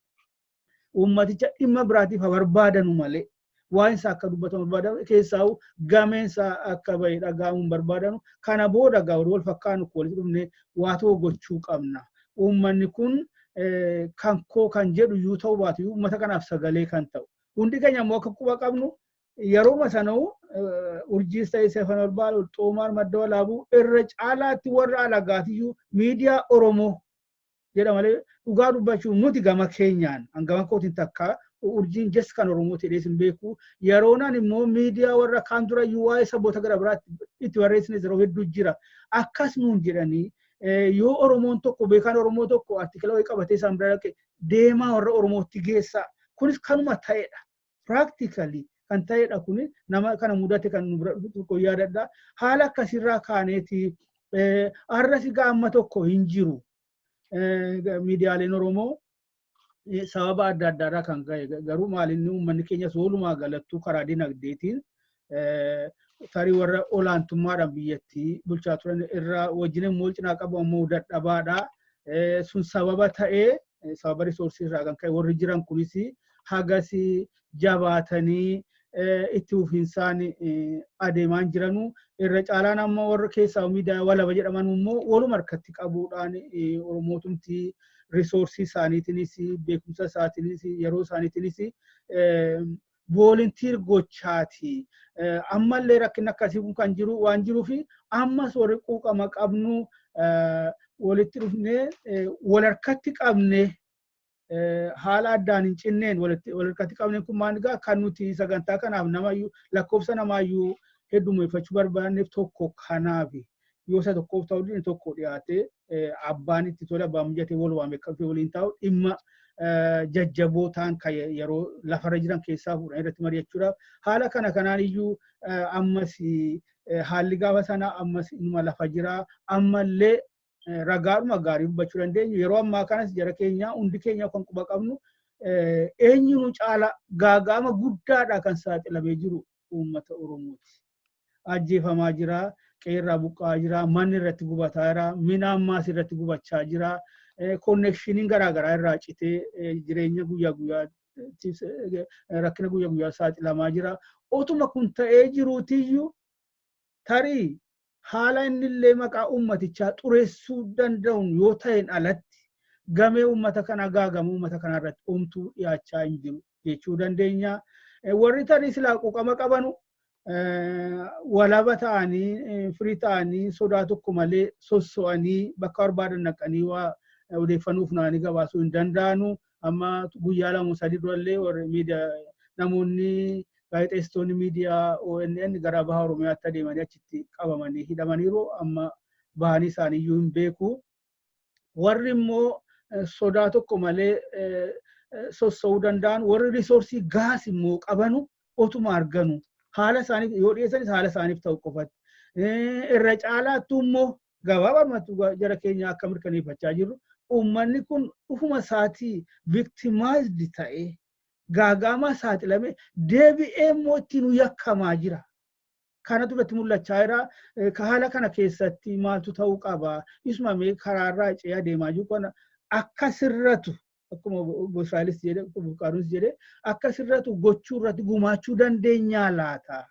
Uummaticha dhimma biraatiif barbaadanu malee. Waan isaa akka dubbatamu barbaadanu keessaa gameen isaa akka bahee dhaga'amuun barbaadanu kana booda gaa'urii wal fakkaanu walitti dhufnee waa ta'u gochuu qabna. Uummanni kun kan koo kan jedhu yoo ta'u baatu uummata kanaaf sagalee kan ta'u. Hundi keenya immoo akka quba qabnu yeroo sanuu urjiis ta'ee seefan ol baalu xoomaan madda walaabuu irra caalaatti warra alagaatiyyuu miidiyaa Oromoo jedha malee dhugaa dubbachuun nuti gama keenyaan hangama kootiin takka urjiin jes kan Oromoo ta'ee sin beeku yeroonaan immoo miidiyaa warra kaan dura waa'ee saboota gara biraatti itti barreessine yeroo hedduu jira akkas nuun jedhanii yoo Oromoon tokko beekaan Oromoo tokko artikila wayii qabatee isaan bira dhaqe deemaa warra Oromootti geessa kunis kanuma ta'edha practically kan ta'edha kun nama kana mudate kan tokko yaadadha haala akkasirraa kaaneeti arrasi gaamma tokko hin jiru miidiyaaleen Oromoo sababa adda addaadhaa kan ga'e garuu maalinni uummanni keenya soolumaa galattuu karaa dinagdeetiin tarii warra olaantummaadhaan biyyattii bulchaa turan irraa wajjin immoo cinaa qabu ammoo dadhabaadha sun sababa ta'ee sababa risoorsii irraa kan ka'e warri jiran kunis hagas jabaatanii itti ufinsaan adeemaan jiranu irra caalaan amma warra keessaa miidiyaa walaba jedhaman immoo waluma harkatti qabuudhaan Oromootumti risoorsii isaaniitiinis beekumsa isaatiinis yeroo isaaniitiinis volunteer gochaati ammallee rakkin akkasii kun kan jiru waan jiruufi ammas warri quuqama qabnu walitti dhufnee wal harkatti qabne haala addaan hin cinneen wal harkatti qabne kun maaligaa kan nuti sagantaa kanaaf namayyuu lakkoofsa namaayyuu heddumeeffachuu barbaanneef tokko kanaafi yoo isa tokkoof ta'u dhini tokko dhiyaate abbaan itti tole abbaan mijate wal waame kan waliin ta'u dhimma jajjaboo ta'an kan yeroo lafarra jiran keessaa fuudhan irratti mari'achuudhaaf haala kanaan iyyuu ammas haalli gaafa sana ammas inuma lafa jira ammallee ragaadhuma gaarii dubbachuu dandeenyu yeroo ammaa kanas jara keenya hundi keenya kan quba qabnu eenyuun caala gaaga'ama guddaadha kan saaxilamee jiru uummata Oromooti. Ajjeefamaa jira, qeerraa buqqaa jira, manni irratti gubataa jira, midhaan maas irratti gubachaa jira, konneekshiniin garaagaraa irraa citee jireenya guyyaa guyyaa rakkina guyyaa guyyaa saaxilamaa jira. Otuma kun ta'ee jiruutiyyuu tarii haala innillee maqaa uummatichaa xureessuu danda'uun yoo ta'een alatti gamee uummata kana gaagamu uummata kana irratti omtuu dhiyaachaa hin jiru jechuu dandeenya. Warri tarii silaa quuqama qabanu walaba ta'anii firii ta'anii sodaa tokko malee sosso'anii bakka barbaadan naqanii waa odeeffannoo funaanii gabaasuu hin danda'anu. Amma guyyaa lama sadii durallee warri miidiyaa namoonni gaazexeessitoonni miidiyaa ONN gara baha Oromiyaatti adeemanii achitti qabamanii hidhamaniiru amma bahanii isaaniiyyuu hin beeku. Warri immoo sodaa tokko malee sossa'uu danda'an warri risoorsii gaas immoo qabanu otuma arganu haala isaaniif yoo dhiyeessanis haala isaaniif ta'u qofatti. Irra caalaattuu immoo gabaabamatu jara keenya akka mirkaneeffachaa jirru uummanni kun ufuma isaatii victimized ta'ee gaaga'ama saaxilame deebi'ee immoo ittiin yakkamaa jira. Kanatu irratti mul'achaa jira. Haala kana keessatti maaltu ta'uu qaba? Isumamee karaarraa ce'ee adeemaa jiru kana akka sirratu akkuma Israa'elis jedhe Buqaaruunis jedhe akka sirratu gochuu irratti gumaachuu dandeenyaa laata?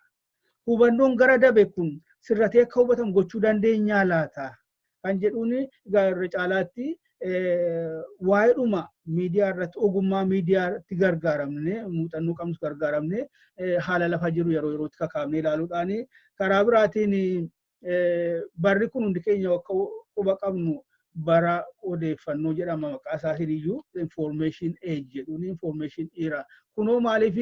Hubannoon gara dabe kun sirratee akka hubatamu gochuu dandeenyaa laata? Kan jedhuun irra caalaatti waa'eedhuma miidiyaa irratti ogummaa miidiyaa irratti gargaaramne muuxannoo qabnus gargaaramne haala lafa jiru yeroo yerootti kakaafnee ilaaluudhaan karaa biraatiin barri kun hundi keenya akka quba qabnu bara odeeffannoo jedhama maqaa isaatiin iyyuu information age jedhuun information era kunoo maaliif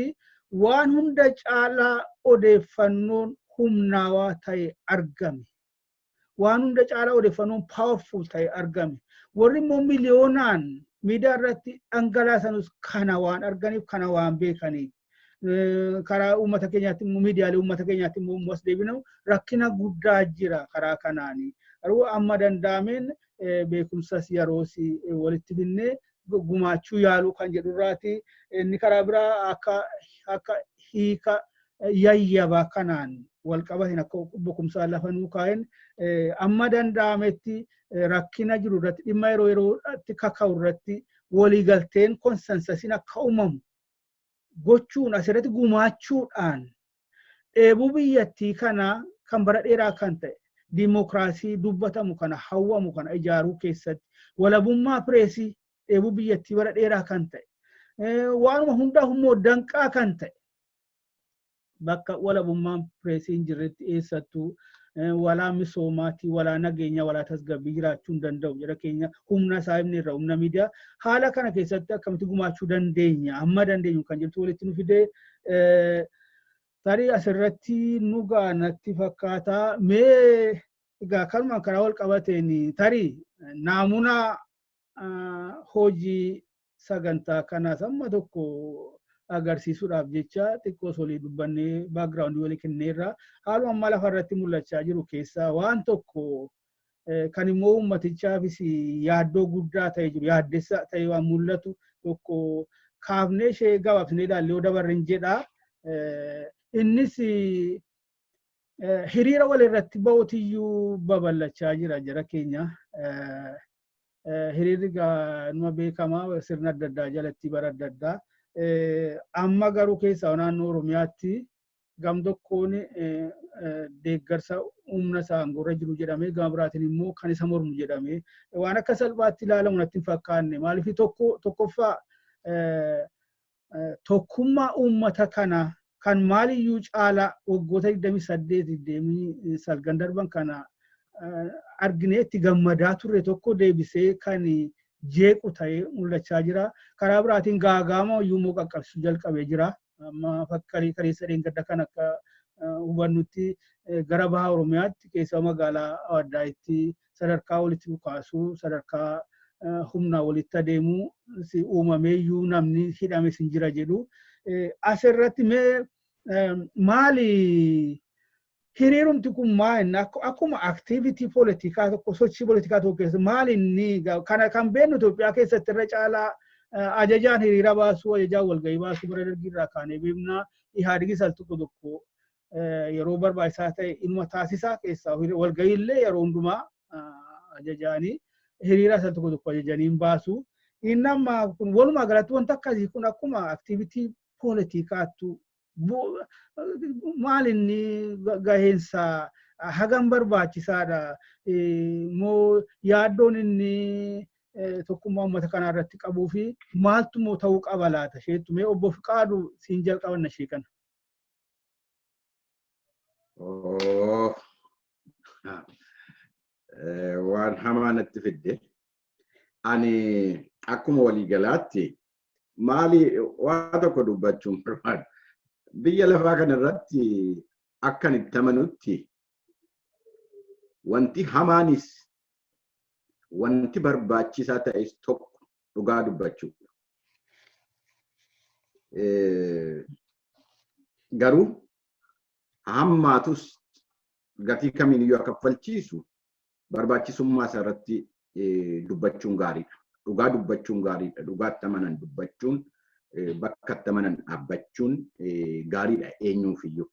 waan hunda caalaa odeeffannoon humnaawaa ta'e argame. Waan hunda caalaa odeeffannoon powerful ta'e argame. Warri immoo miliyoonaan miidiyaa irratti dhangalaasanus kana waan arganiif kana waan beekaniif. Karaa uummata keenyaatti immoo miidiyaalee uummata keenyaatti immoo as deebinamu rakkina guddaa jira karaa kanaanii. Garuu amma danda'ameen beekumsas yeroos walitti finnee gumaachuu yaaluu kan jedhurraati. Inni karaa biraa akka hiika yayyabaa kanaan wal qabateen akka beekumsaa lafa nuu kaa'een amma danda'ametti rakkina jiru irratti dhimma yerootti kaka'u irratti waliigalteen konsensasiin akka uumamu gochuun asirratti gumaachuudhaan dheebuu biyyattii kana kan bara dheeraa kan ta'e dimokiraasii dubbatamu kana hawwamu kana ijaaruu keessatti walabummaa pireesii dheebuu biyyattii bara dheeraa kan ta'e waanuma hundaa immoo danqaa kan ta'e bakka walabummaan pireesii hin jirretti eessattuu walaa misoomaatii walaa nageenya walaa tasgabbii jiraachuu hin danda'u jedha keenya humna isaa himne irra humna miidiyaa haala kana keessatti akkamitti gumaachuu dandeenya amma dandeenyu kan jirtu walitti nu fidee tarii asirratti nu gaanatti fakkaataa mee egaa kanumaan karaa wal qabateen tarii naamuna hojii sagantaa kanaas amma tokko agarsiisuudhaaf jecha xiqqoo solii dubbannee background walii kenneerra haaluma amma lafa irratti mul'achaa jiru keessaa waan tokko kan immoo ummatichaafis yaaddoo guddaa ta'e jiru yaaddessa ta'e waan mul'atu tokko kaafnee ishee gabaabsinee ilaallee dabarren jedha. Innis hiriira walirratti ba'uutiyyuu babal'achaa jira jara keenya. Hiriirri numa beekamaa sirna adda addaa jalatti bara adda addaa. Amma garuu keessaa naannoo Oromiyaatti gam tokkoon deeggarsa humna isaan gurra jiru jedhamee gama biraatiin immoo kan isa mormu jedhamee waan akka salphaatti ilaalamu natti hin fakkaanne maaliif tokkoffaa tokkummaa uummata kana kan maaliyyuu caalaa waggoota 28 darban kana arginee itti gammadaa turre tokko deebisee kan jeequ ta'ee mul'achaa jira. Karaa biraatiin gaagaama iyyuu qaqqabsiisuu jalqabee jira. Amma fakkarii kaleessa dheengadda kan akka hubannutti gara baha Oromiyaatti keessaa magaalaa Awaddaayitti sadarkaa walitti bukaasuu sadarkaa humnaa walitti adeemuu uumamee iyyuu namni hidhames hin jira jedhu. Asirratti mee maali hiriirumti kun maal akkuma activity politikaa tokko sochii politikaa tokko keessa maal inni kana kan beeknu Itoophiyaa keessatti irra caalaa ajajaan hiriira baasuu ajajaan walgahii baasuu bara dargii irraa kaanee beeknaa Ihaadigis al tokko yeroo barbaachisaa ta'e ilma taasisaa keessaa walgahii illee yeroo hundumaa ajajaanii hiriira al tokko ajajaniin baasuu inni amma kun walumaa galatti wanta akkasii kun akkuma activity politikaattu maal inni gaheensa hagam barbaachisaadha moo yaaddoon inni tokkummaa uummata kanaa irratti qabuu fi maaltu moo ta'uu qaba laata isheettu mee obbo Fiqaadu siin jalqabanna ishee kana. Waan hamaa natti fidde ani akkuma waliigalaatti maali waa tokko dubbachuun barbaadu. Biyya lafaa kanarratti akkan itti amanutti wanti hamaanis wanti barbaachisaa ta'es tokko dhugaa dubbachuudha. Garuu hammaatus gatii kamiiniyyuu akka falchiisu barbaachisummaa isarratti dubbachuun gaariidha. Dhugaa dubbachuun gaariidha. Dhugaatti amanan dubbachuun bakka itti amanan dhaabbachuun gaariidha eenyuufiyyuu.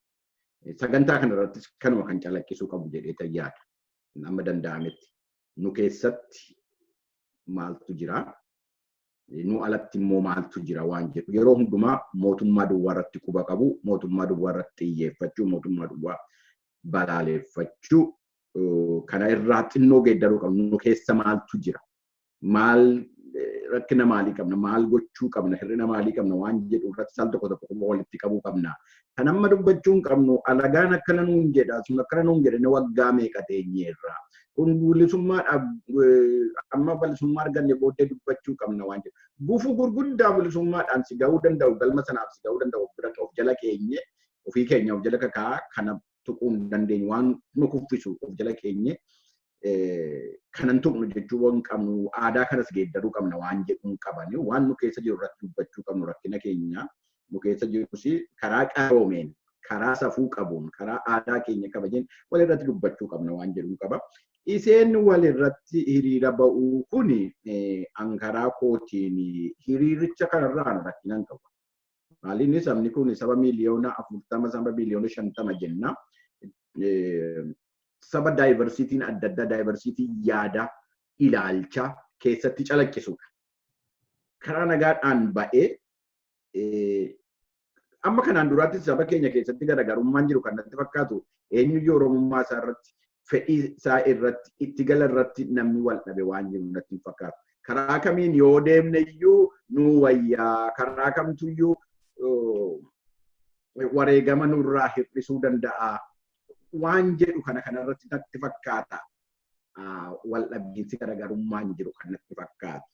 Sagantaa kanarrattis kanuma kan calaqqisuu qabu jedhee yaada. Amma danda'ametti nu keessatti maaltu jira? Nu alatti immoo maaltu jira waan jedhu yeroo hundumaa mootummaa duwwaa irratti quba qabu, mootummaa duwwaa irratti xiyyeeffachuu, mootummaa duwwaa balaaleffachuu kana irraa xinnoo geeddaruu qabnu. Nu keessa maaltu jira? Maal rakkina maalii qabna maal gochuu qabna hir'ina maalii qabna waan jedhu irratti sal tokko tokko walitti qabuu qabna. Kan amma dubbachuu hin qabnu alagaan akkana nuun jedha sun akkana nuun jedhani waggaa meeqa teenyeerra. Kun bilisummaadhaaf amma bilisummaa arganne booddee dubbachuu qabna waan jedhu. Gufuu gurguddaa bilisummaadhaan si ga'uu danda'u galma sanaaf si ga'uu danda'u bira of jala keenye ofii keenya of jala kakaa kana tuquu hin dandeenyu waan nu kuffisu of jala keenye kanan tuqnu jechuu waan qabnu aadaa kanas geeddaruu qabna waan jedhuun qabani waan nu keessa jiru irratti dubbachuu qabnu rakkina keenya nu keessa jirus karaa qaroomeen karaa safuu qabuun karaa aadaa keenya kabajeen walirratti dubbachuu qabna waan jedhuun qaba. Iseen walirratti hiriira ba'uu kuni ankaraa kootiin hiriiricha kanarraan rakkinaan qabu. Maaliin sabni kun saba miliyoona 40 saba miliyoona 50 jenna. Saba daayivarsiitiin adda addaa daayivarsiitii yaada ilaalcha keessatti calaqqisuudha. Karaa nagaadhaan ba'ee amma kanaan duraatti saba keenya keessatti garaagarummaan jiru kan natti fakkaatu eenyuyyuu Oromummaa isaa irratti fedhii isaa irratti itti gala irratti namni wal dhabe waan jiru natti hin fakkaatu. Karaa kamiin yoo deemne iyyuu nu wayyaa karaa kamtuyyuu wareegama nurraa hir'isuu danda'a. Waan jedhu kanarratti natti fakkaata. Wal dhabbiinsi garaagarummaan jiru kan natti fakkaatu.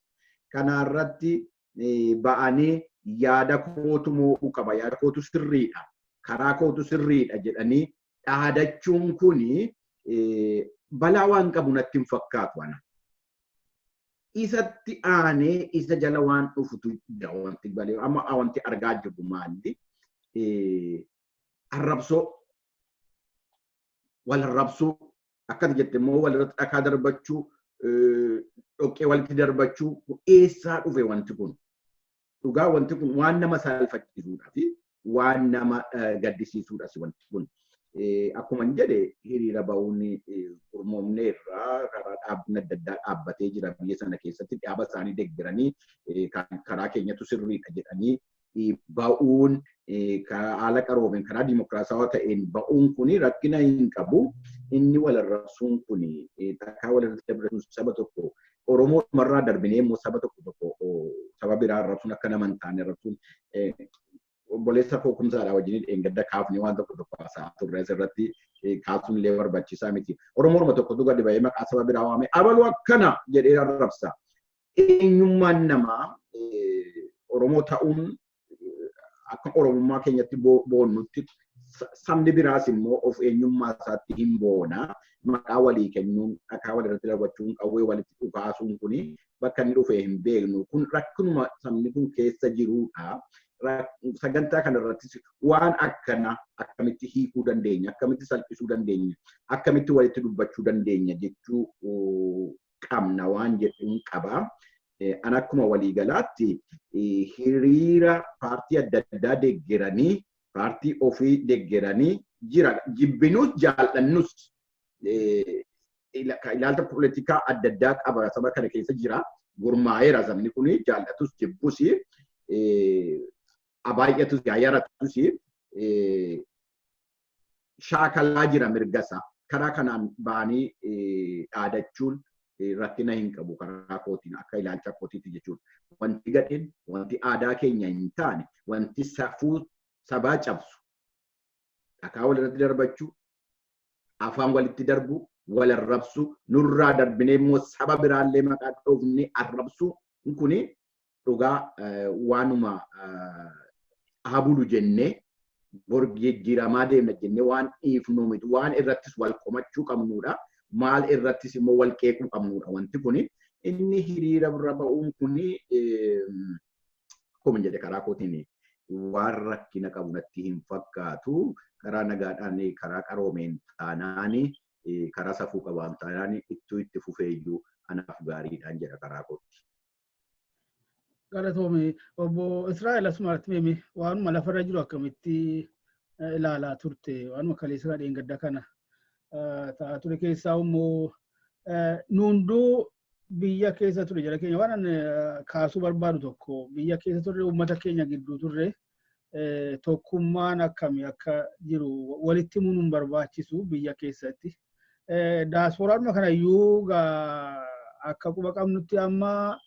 Kanarratti ba'anii yaada kootu mo'uu qaba. Yaada kootu sirriidha. Karaa kootu sirriidha jedhanii dhaadachuun kuni balaa waan qabu natti hin fakkaatu. Isatti aanee isa jala waan dhufutu jira wanti balee amma wanti argaa jirru maalli arrabsoo wal arrabsuu akkati jette immoo walirratti dhakaa darbachuu dhoqqee walitti darbachuu eessaa dhufe wanti kun dhugaa wanti kun waan nama saalfachiisuudha fi waan nama gaddisiisuudha wanti kun akkuma jedhe hiriira ba'uun gurmoomneerraa karaa dhaabbiin adda addaa dhaabbatee jira biyya sana keessatti dhaaba isaanii deeggaranii karaa keenyatu sirriidha jedhanii ba'uun haala qaroomeen karaa dimokiraasawaa ta'een ba'uun kuni rakkina hin qabu. Inni wal arrabsuun kuni takkaa walirratti dabalatuun saba tokko Oromoo marraa darbinee immoo saba tokko saba biraa arrabsuun akka nama hin taane arrabsuun obboleessa koo kumsaadhaa wajjin dheengadda kaafnee waan tokko haasaa turre asirratti kaasuun illee barbaachisaa miti. Oromoo tokkotu gadi ba'ee maqaa saba biraa waamee abaluu akkana jedhee arrabsa. Eenyummaan namaa Oromoo ta'uun akka Oromummaa keenyatti boonnutti sabni biraas immoo of eenyummaa isaatti hin boona. Maqaa walii kennuun dhakaa walirratti darbachuun qawwee walitti dhukaasuun kuni bakka inni dhufee hin beeknu kun rakkinuma sabni kun keessa jiruudha. Sagantaa kanarrattis waan akkana akkamitti hiikuu dandeenya akkamitti salphisuu dandeenya akkamitti walitti dubbachuu dandeenya jechuu qabna waan jedhuun qaba. An akkuma waliigalaatti hiriira paartii adda addaa deeggaranii paartii ofii deeggaranii jira jibbinus jaallannus ilaalcha poolitikaa adda addaa qaba saba kana keessa jira gurmaa'eera sabni kun jaallatus jibbus abaayyatus gaayaratus shaakalaa jira mirgasa karaa kanaan ba'anii dhaadachuun rakkina hin qabu karaa kootiin akka ilaalcha kootiitti jechuudha. Wanti gadheen wanti aadaa keenya hin taane wanti safuu sabaa cabsu dhakaa walirratti darbachuu afaan walitti darbu wal arrabsu nurraa darbinee immoo saba biraallee maqaa dhoofnee arrabsu kuni dhugaa waanuma habulu jennee jijjiiramaa deemna jennee waan dhiifnu miti waan irrattis wal komachuu qabnuudha. Maal irrattis immoo wal qeequu qabnuudha. Wanti kuni inni hiriira bira ba'uun kuni akkuma jedhe karaa kootiin waan rakkina qabu natti hin fakkaatu. Karaa nagaadhaan karaa qaroomeen taanaan karaa safuu qabaan taanaan itti fufee iyyuu anaaf gaariidhaan jedha karaa kootti. Galatoome obbo Israa'el asumarratti meemi waanuma lafarra jiru akkamitti ilaalaa turte waanuma kaleessa dheengadda kana. Ta'a ture keessaa immoo nuunduu biyya keessa ture jala keenya waan kaasuu barbaadu tokko biyya keessa turre uummata keenya gidduu turre tokkummaan akkamii akka jiru walitti himuun barbaachisu biyya keessatti. Daasporaan kana iyyuu akka quba qabnutti amma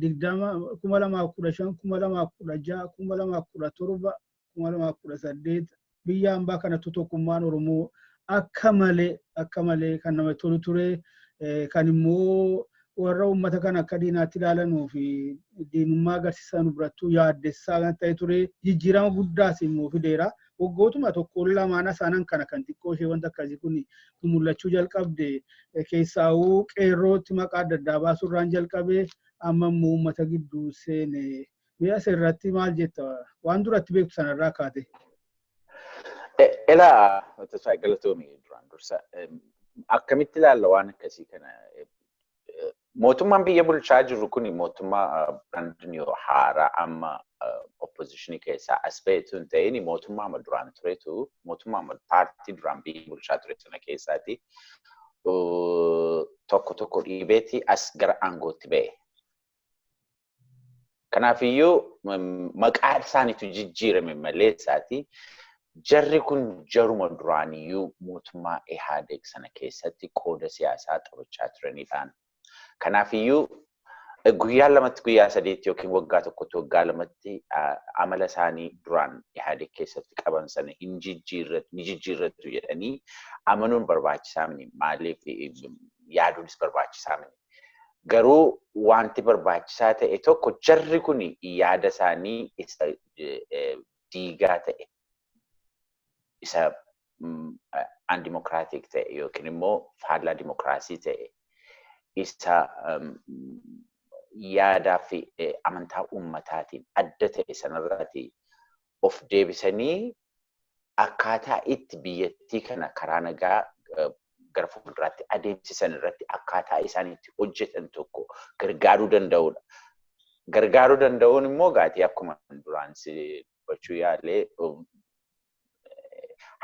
digdama 2015 2016 2017 2018 biyya hambaa kanatti tokkummaan Oromoo akka malee kan nama tolu ture kan immoo warra uummata kan akka diinaatti ilaalanuu fi diinummaa agarsiisan birattuu yaaddessaa kan ta'e ture jijjiirama guddaas immoo fideera. Waggootuma tokko lamaan isaanan kana kan xiqqoo ishee wanta akkasii kun mul'achuu jalqabde keessaa'uu qeerrootti maqaa adda addaa baasurraan jalqabee amma immoo uummata gidduu seene mi'a asirratti maal jetta waan duratti beektu sanarraa kaate. Elaa tasaa galatoomii duraan dursa akkamitti ilaalla waan akkasii kana mootummaan biyya bulchaa jiru kun mootummaa brandiniyoo haaraa amma oppositionii keessaa as ba'etu hin ta'in mootummaa amma duraan turetu mootummaa amma paartii duraan biyya bulchaa ture sana keessaati tokko dhiibeeti as gara aangootti ba'e. Kanaafiyyuu maqaa isaaniitu jijjiirame malee isaati jarri kun jaruma duraaniyyuu mootummaa Ihaadeeg sana keessatti qooda siyaasaa taphachaa turanidhaan. Kanaafiyyuu guyyaa lamatti guyyaa sadiitti yookiin waggaa tokkotti waggaa lamatti amala isaanii duraan Ihaadeeg keessatti qaban sana ni jijjiirrattu jedhanii amanuun barbaachisaa miti maaliif yaaduunis barbaachisaa miti. Garuu wanti barbaachisaa ta'e tokko jarri kun yaada isaanii isa diigaa ta'e isa andimokiraatik ta'e yookiin immoo faallaa dimokiraasii ta'e isa yaadaa fi amantaa uummataatiin adda ta'e sanarraati of deebisanii akkaataa itti biyyattii kana karaa nagaa gara fuulduraatti adeemsisan irratti akkaataa isaan itti hojjetan tokko gargaaruu danda'udha. Gargaaruu danda'uun immoo gaatii akkuma duraan dubbachuu yaalee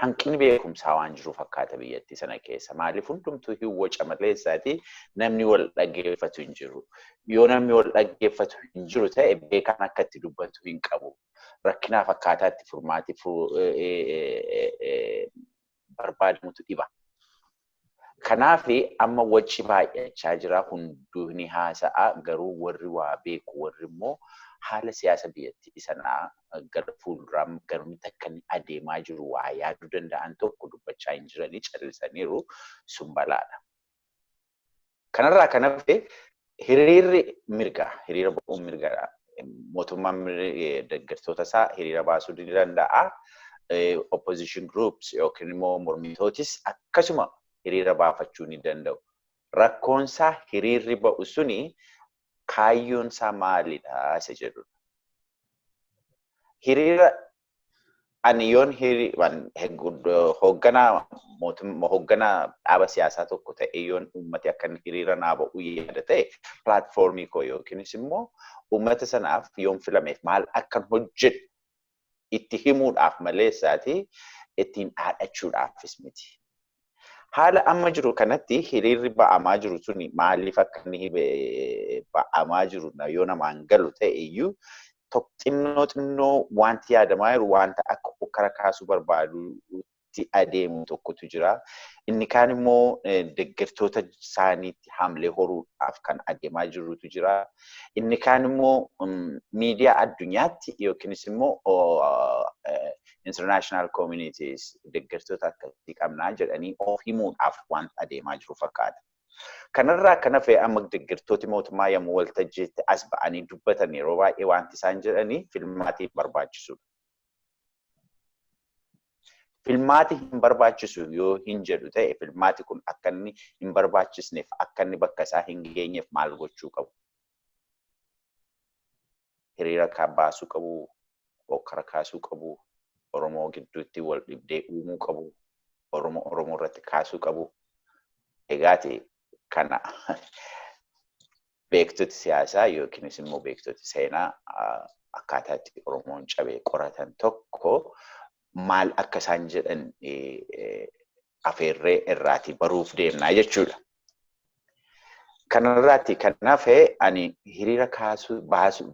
hanqinni beekumsaa waan jiru fakkaata biyyattii sana keessa. Maaliif hundumtuu hin waca malee isaati namni wal dhaggeeffatu hin jiru. Yoo namni wal dhaggeeffatu hin jiru ta'e beekaan akka itti dubbatu hin qabu. Rakkinaaf akkaataa itti furmaati barbaadamutu dhiba. Kanaaf amma wacci baay'achaa jira hunduu ni haasa'a garuu warri waa beeku warri immoo haala siyaasa biyyattii sanaa gara fuulduraan garmitti akka inni adeemaa jiru waa yaaduu danda'an tokko dubbachaa hin jiranii callisaniiru sun balaadha. Kanarraa kan hafe hiriira ba'uun mirgaa mootummaan deeggartoota isaa hiriira baasuu ni danda'a. Opposition groups yookiin immoo mormitootis akkasuma hiriira baafachuu ni danda'u. Rakkoonsaa hiriirri ba'u suni kaayyoon isaa maalidha isa jedhudha. Hiriira ani yoon hoogganaa dhaaba siyaasaa tokko ta'e yoon uummati akka hiriira naa ba'u yaada ta'e pilaatfoormii koo yookiinis immoo uummata sanaaf yoon filameef maal akkan hojjedhu itti himuudhaaf malee isaati ittiin dhaadhachuudhaafis miti. Haala amma jiru kanatti hiriirri ba'amaa jiru suni maaliif akka inni ba'amaa jiru yoo namaan galu ta'e iyyuu xinnoo wanti yaadamaa jiru wanta akka hokkara kaasuu barbaadutti adeemu tokkotu jira. Inni kaan immoo deeggartoota isaaniitti hamlee horuudhaaf kan adeemaa jirutu jira. Inni kaan immoo miidiyaa addunyaatti yookiinis immoo international communities deeggartoota akkasii qabnaa jedhanii of himuudhaaf wanta adeemaa jiru fakkaata. Kanarraa kan hafe amma deeggartooti mootummaa yommuu waltajjiitti as ba'anii dubbatan yeroo baay'ee wanti isaan jedhanii filmaatii barbaachisudha. Filmaati hin barbaachisu yoo hin jedhu ta'e filmaati kun akka inni hin barbaachisneef akka inni bakka isaa hin geenyeef maal gochuu qabu? Hiriira baasuu qabu, hokkara kaasuu qabu, Oromoo gidduutti wal dhibdee uumuu qabu, Oromoo irratti kaasuu qabu. Egaati kana beektoti siyaasaa yookiinis immoo beektoti seenaa akkaataa itti Oromoon cabee qoratan tokko maal akka isaan jedhan afeerree irraati baruuf deemnaa jechuudha. Kanarraati kan hafe ani hiriira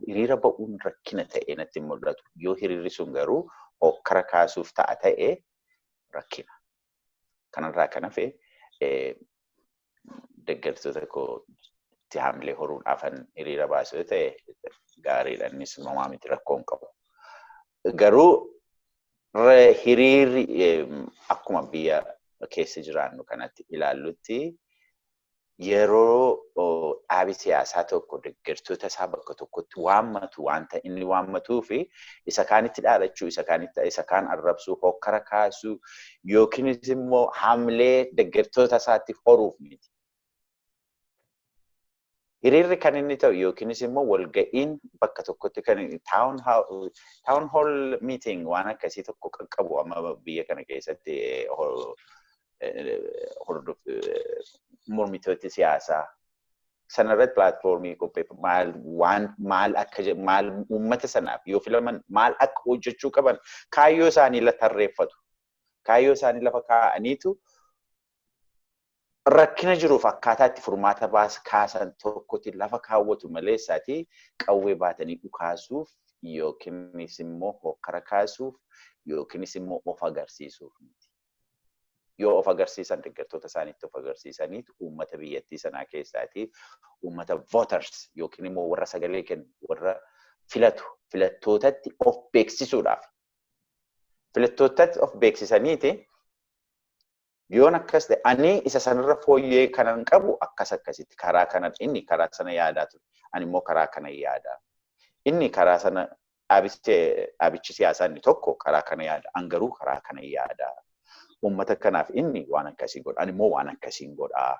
hiriira ba'uun rakkina ta'e natti mul'atu. Yoo hiriirri sun garuu hokkara kaasuuf ta'a ta'e rakkina. Kanarraa kan hafe deeggartoota koo itti haamlee horuudhaafan hiriira baasuu ta'e gaariidha. Innis uumamaa miti rakkoon qabu. Garuu hiriirri akkuma biyya keessa jiraannu kanatti ilaallutti yeroo dhaabi siyaasaa tokko deeggartoota isaa bakka tokkotti waammatu wanta inni waammatuu fi isa kaanitti dhaadachuu, isa kaan arrabsuu, hokkara kaasuu yookiinis immoo haamlee deeggartoota isaatti horuuf miti. Hiriirri kan inni ta'u yookiinis immoo walga'iin bakka tokkotti kan town hall meeting waan akkasii tokko qaqqabu amma biyya kana keessatti mormitooti siyaasaa sanarratti pilaatfoormii qopheeffamu maal uummata sanaaf yoo filaman maal akka hojjechuu qaban kaayyoo isaanii la tarreeffatu. Kaayyoo isaanii lafa kaa'aniitu rakkina jiruuf akkaataa itti furmaata kaasan tokkotti lafa kaawwatu malee isaatii qawwee baatanii dhukaasuuf yookiinis immoo hokkara kaasuuf yookiinis immoo of agarsiisuuf miti. Yoo of agarsiisan deeggartoota isaaniitti of agarsiisaniitu uummata biyyattii sanaa keessaatii uummata voters yookiin immoo warra sagalee kennu warra filattootatti of beeksisuudhaaf. Filattootatti of beeksisaniiti yoon akkas ta'e ani isa sanarra fooyyee kanan qabu akkasitti karaa kanan inni karaa sana yaadaa ture. Ani immoo karaa kana yaadaa. Inni karaa sana dhaabichi siyaasaa inni tokko karaa kana yaada. An garuu karaa kana yaadaa. Uummata kanaaf inni waan akkasii godha. Ani immoo waan akkasiin godhaa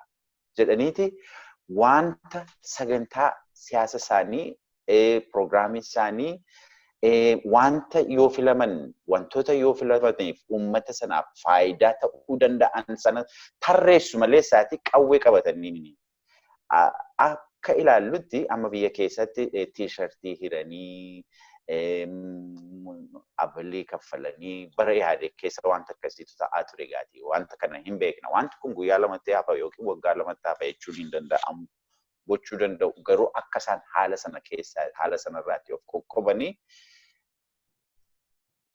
jedhaniiti wanta sagantaa siyaasa isaanii piroogiraamii isaanii wanta yoo filaman wantoota yoo filamaniif uummata sanaaf faayidaa ta'uu danda'an sana tarreessu malee isaati qawwee qabatanii akka ilaallutti amma biyya keessatti tiishartii hiranii abalii kaffalanii bara yaade keessa wanta akkasiitu ta'aa ture gaati. Wanta kana hin beekna. Wanti kun guyyaa lamatti hafa yookiin waggaa lamatti hafa jechuun hin danda'amu. Gochuu danda'u garuu akka isaan haala sana keessaa haala sanarraatti of qoqqobanii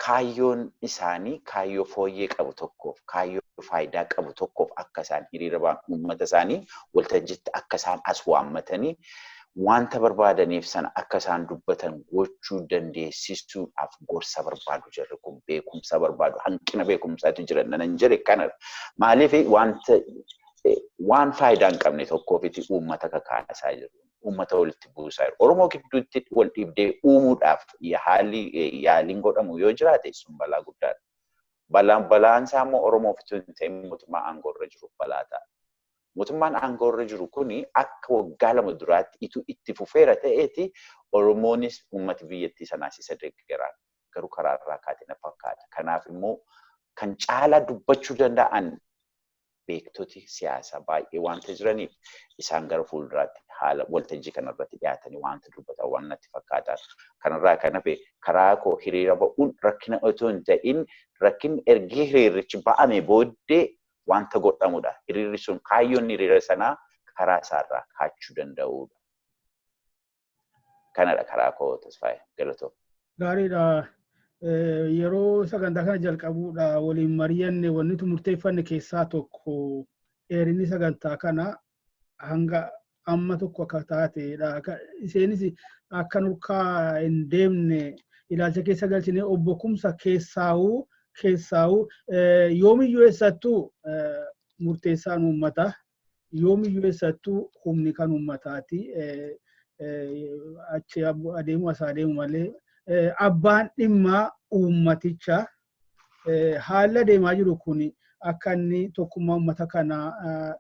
kaayyoon isaanii kaayyoo fooyyee qabu tokkoof kaayyoo faayidaa qabu tokkoof akka isaan hiriira ba'an uummata isaanii waltajjiitti akka isaan as waammatanii wanta barbaadaniif sana akka isaan dubbatan gochuu dandeessisuudhaaf gorsa barbaadu jirre kun beekumsa barbaadu hanqina beekumsaatu jira nan jedhe kanadha. Maaliif waan faayidaa hin qabne tokkoofitti uummata kakaasaa jiru. Uummata walitti buusaa jiru. Oromoo gidduutti wal dhibdee uumuudhaaf yaaliin godhamu yoo jiraate sun balaa guddaadha. Balaan isaa immoo Oromoof itoo hin ta'in mootummaa aangoorra jiru balaa ta'a. Mootummaan aangoorra jiru kuni akka waggaa lama duraatti itti fufeera ta'eeti Oromoonis uummati biyyattii sanaas isa deeggaraa garuu karaa irraa kaatina fakkaata. Kanaaf immoo kan caalaa dubbachuu danda'an beektoti siyaasaa baay'ee wanta jiraniif isaan gara fuulduraatti haala waltajjii kanarratti dhiyaatanii wanta dubbatan waan natti fakkaata. Kanarraa kan hafe karaa koo hiriira ba'uun rakkina otoo hin ta'in rakkinni ergi hiriirichi ba'ame booddee wanta godhamudha. Hiriirri sun kaayyoon hiriira sanaa karaa isaarraa kaachuu danda'udha. Kanadha karaa koo Tasfaayee galatoo. Gaariidha. Yeroo sagantaa kana jalqabuudha waliin mari'anne wanni nuti murteeffanne keessaa tokko dheerinni sagantaa kana hanga amma tokko akka taateedha. Isheenis akka nurkaa hin deemne ilaalcha keessa galchine obbo Kumsa keessaa'uu yoomiyyuu eessattuu murteessaan uummata yoomiyyuu eessattuu humni kan uummataati. Achi adeemu asaa adeemu malee abbaan dhimma uummaticha haala deemaa jiru kun akka inni tokkummaa uummata kanaa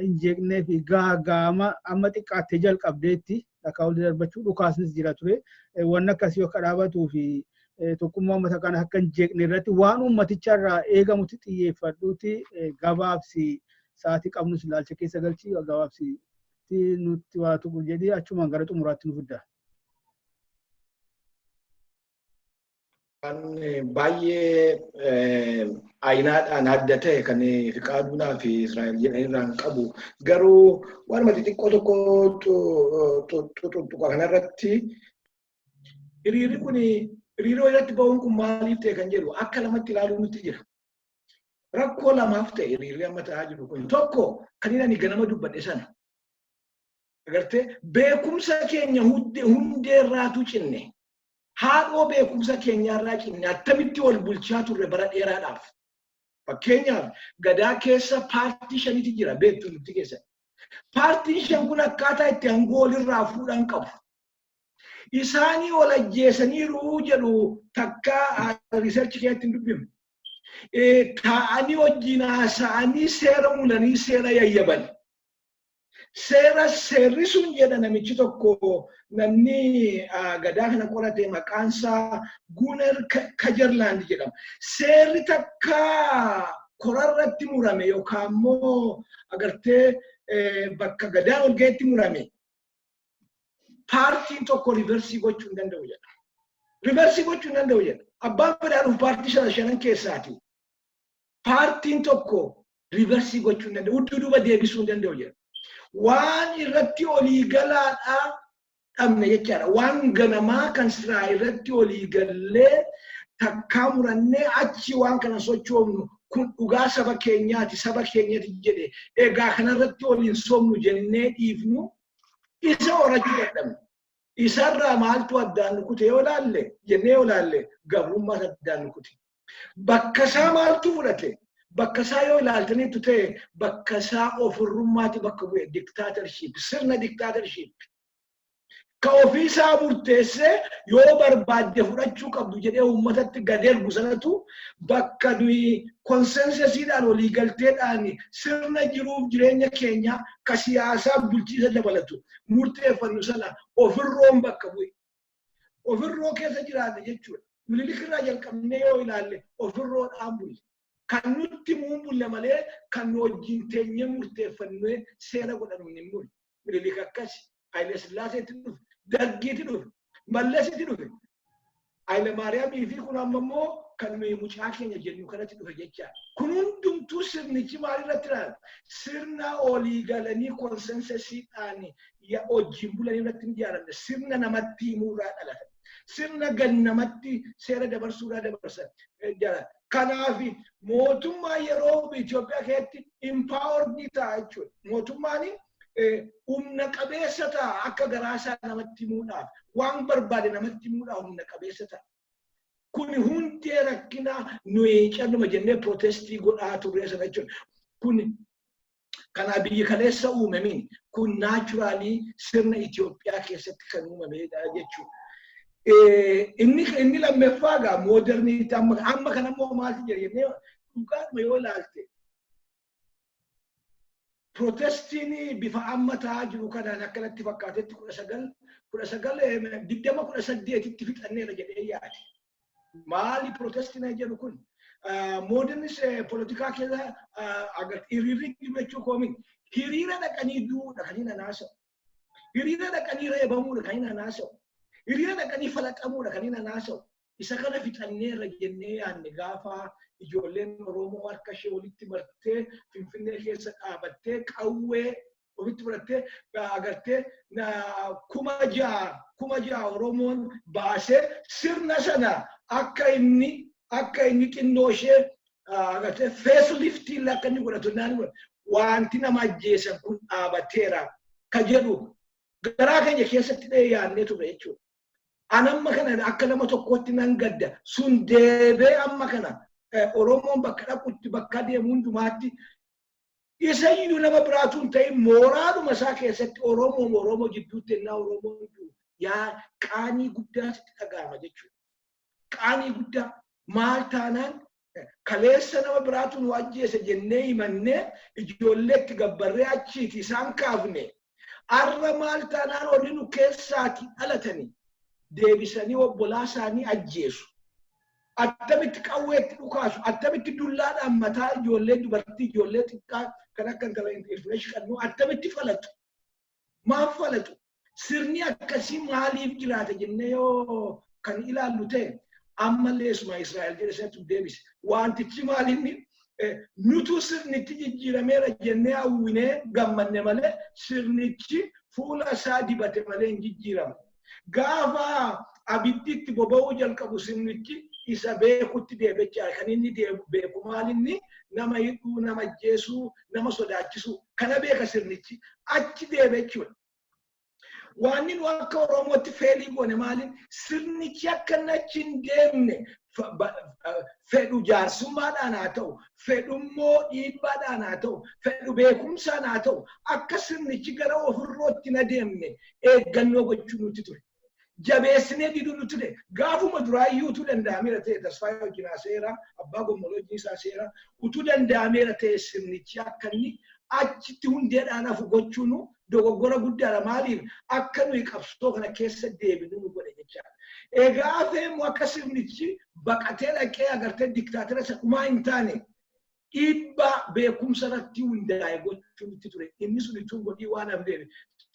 hin jeeqnee fi gaaga'ama amma xiqqaattee jalqabdeetti dhakaa wal darbachuu dhukaasnis jira ture. Wanni akkasii akka dhaabatuu fi tokkummaa uummata kana akka hin jeeqne irratti waan uummaticharraa eegamutti xiyyeeffadhuuti gabaabsi sa'aatii qabnus ilaalcha keessa galchii gabaabsi nutti waa tuqu jedhee achumaan gara xumuraatti nu fidda. Baay'ee ayinaadhaan adda ta'e kan Fiqaaduunaa fi Israa'el jedhanirraan qabu garuu waanuma xixiqqoo tokko tuttuqa kanarratti hiriirri kun hiriiroo irratti ba'uun kun maaliif ta'e kan jedhu akka lamatti ilaaluun nutti jira. Rakkoo lamaaf ta'e hiriirri amma ta'aa jiru kun tokko kan inni ganama dubbadhe sana Agartee beekumsa keenya hundeerraatu cinne. Haadhoo beekumsa keenyarraa cinne attamitti wal bulchaa turre bara dheeraadhaaf. Fakkeenyaaf gadaa keessa paartii shanitu jira beektu nuti keessa. Paartiin shan kun akkaataa itti aangoo walirraa fuudhan qabu. Isaanii wal ajjeesaniiru jedhu takka riisarchi keessatti hin dubbifne. Taa'anii wajjin haasa'anii seera mulanii seera yayyaban. Seerri sun jedha namichi tokko namni gadaa kana qorate maqaansaa Guuner Kajarlaand jedhama. Seerri takka korarratti murame yookaan immoo agartee bakka gadaa ol gaheetti murame. Paartiin tokko riversii gochuu hin danda'u jedha. Riversii gochuu hin danda'u jedha. Abbaan fedhaadhuuf paartii shanan keessaati. Paartiin tokko riversii gochuu hin danda'u. Hudduu duuba deebisuu hin danda'u jedha. Waan irratti olii galaadhaa dhabne jechaadha. Waan ganamaa kan siraa irratti olii gallee takkaa murannee achi waan kana sochoofnu kun dhugaa saba keenyaati jedhe egaa kanarratti oliin somnu jennee dhiifnu isa horachuu dadhabne. Isarraa maaltu addaan nu kute yoo laalle jennee yoo laalle gabrummaa addaan nu kute. Bakka isaa maaltu fudhate? Bakka isaa yoo ilaaltaniitu ta'e bakka isaa ofirrummaati bakka bu'e diktaatarship sirna diktaatarship. Ka ofii isaa murteessee yoo barbaadde fudhachuu qabdu jedhee uummatatti gad ergu sanatu bakka nuyi konsensasiidhaan walii galteedhaan sirna jiruuf jireenya keenya ka siyaasaa bulchiisa dabalatu murteeffannu sana ofirroon bakka bu'e. Ofirroo keessa jiraanne jechuudha. Mililikirraa jalqabnee yoo ilaalle ofirroodhaan bulle. Kan nutti muumbulle malee kan nu wajjin teenyee murteeffannee seera godhannu hin bulle. Mililik akkasi. Haile Sillaaseetti dhufe. Dargiitti dhufe. Malleesitti dhufe. Haile Maariyaamii fi kun amma immoo kan nuyi mucaa keenya jennu kanatti dhufe jecha. Kun hundumtuu sirnichi maalirratti ilaala? Sirna olii galanii konsensasiidhaan wajjin bulanii irratti hin ijaaramne. Sirna namatti himuurraa dhalata. Sirna gannamatti seera dabarsuurraa dabarsan. Kanaaf mootummaa yeroo Itoophiyaa keessatti empowered ta'a jechuudha. Mootummaan humna qabeessa ta'a akka garaasaa namatti himuudhaaf waan barbaade namatti himuudhaaf humna qabeessa ta'a. Kun hundee rakkinaa nuyi calluma jennee protestii godhaa turre sana jechuudha. Kun kana biyya kaleessa uumamin kun naachuraalii sirna Itoophiyaa keessatti kan uumamedha jechuudha. Inni lammaffaa gaa mooderniitti amma kana immoo maalti jedhe jennee dhugaadhuma yoo ilaalte protestiin bifa amma ta'aa jiru kanaan akkanatti fakkaatetti 1918tti fixanneera jedhee yaade. Maali protestiin jedhu kun? Modernis politikaa keessa hiriirri jechuu koomin hiriira dhaqanii du'uudha kan hin anaasa'u. Hiriira dhaqanii reebamuudha kan hin anaasa'u. Hiriira dhaqanii falaxamuudha kan hin anaasa'u. Isa kana fixanneera jennee yaadne gaafa ijoolleen Oromoo harka ishee walitti martee Finfinnee keessa dhaabattee qawwee ofitti fudhattee agartee 6,000 Oromoon baasee sirna sana akka inni xinnoo ishee agartee faceliftiin akka inni godhatu naan wanti nama ajjeesan kun dhaabateera ka jedhu garaa keenya keessatti dhee yaadnee ture jechuudha. Anamma kana akka nama tokkotti nan gadda sun deebee amma kana Oromoon bakka dhaqutti bakka deemu hundumaatti isayyuu nama biraatuun ta'e mooraadhuma isaa keessatti Oromoo jidduutti ennaa Oromoon yaa qaanii guddaa sitti dhaga'ama jechuudha. Qaanii guddaa maal taanaan kaleessa nama biraatuun wajjeessa jennee himannee ijoolleetti gabbarree achiiti isaan kaafne arra maal taanaan warri nu keessaati dhalatanii deebisanii obbolaa isaanii ajjeesu. Attamitti qawweetti dhukaasu, attamitti dullaadhaan mataa ijoollee dubartii ijoollee xiqqaa kan akka infleeshi qabnu attamitti falatu. Maaf falatu? Sirni akkasii maaliif jiraata jennee yoo kan ilaallu ta'e ammallee isuma Israa'el jedhe sanatu deebise. Wantichi maalinni nutu sirnitti jijjiirameera jennee hawwinee gammanne malee sirnichi fuula isaa dibate malee hin jijjiiramu. Gaafa abidditti boba'uu jalqabu sirnichi isa beekutti deebechaa kan inni beeku maalinni nama hidhuu nama ajjeesuu nama sodaachisu kana beeka sirnichi achi deebechuudha. waan inni akka Oromootti feelii goone maaliin sirnichi akka nachi hin deemne fedhu jaarsummaadhaan haa ta'u, fedhummoo dhiibbaadhaan haa ta'u, fedhu beekumsaan haa ta'u, akka sirnichi gara ofirrootti na deemne eeggannoo gochuu nuti ture. Jabeessinee diduu nuti ture. Gaafuma duraayyuu utuu danda'ameera ta'e Tasfaayee wajjin seera, Abbaa Gomboloo isaa seera, utuu danda'ameera ta'e sirnichi akka inni achitti hundeedhaan hafu gochuun dogoggora guddaadha. Maaliif akka nuyi qabsoo kana keessa deebinu nu godhe jechaadha. Egaa hafeemu akka sirnichi baqatee dhaqee agartee diktaatira isa dhumaa hin taane dhiibbaa beekumsa irratti hundaa'e gochuu nuti ture. Inni sun itti godhii waan hafeef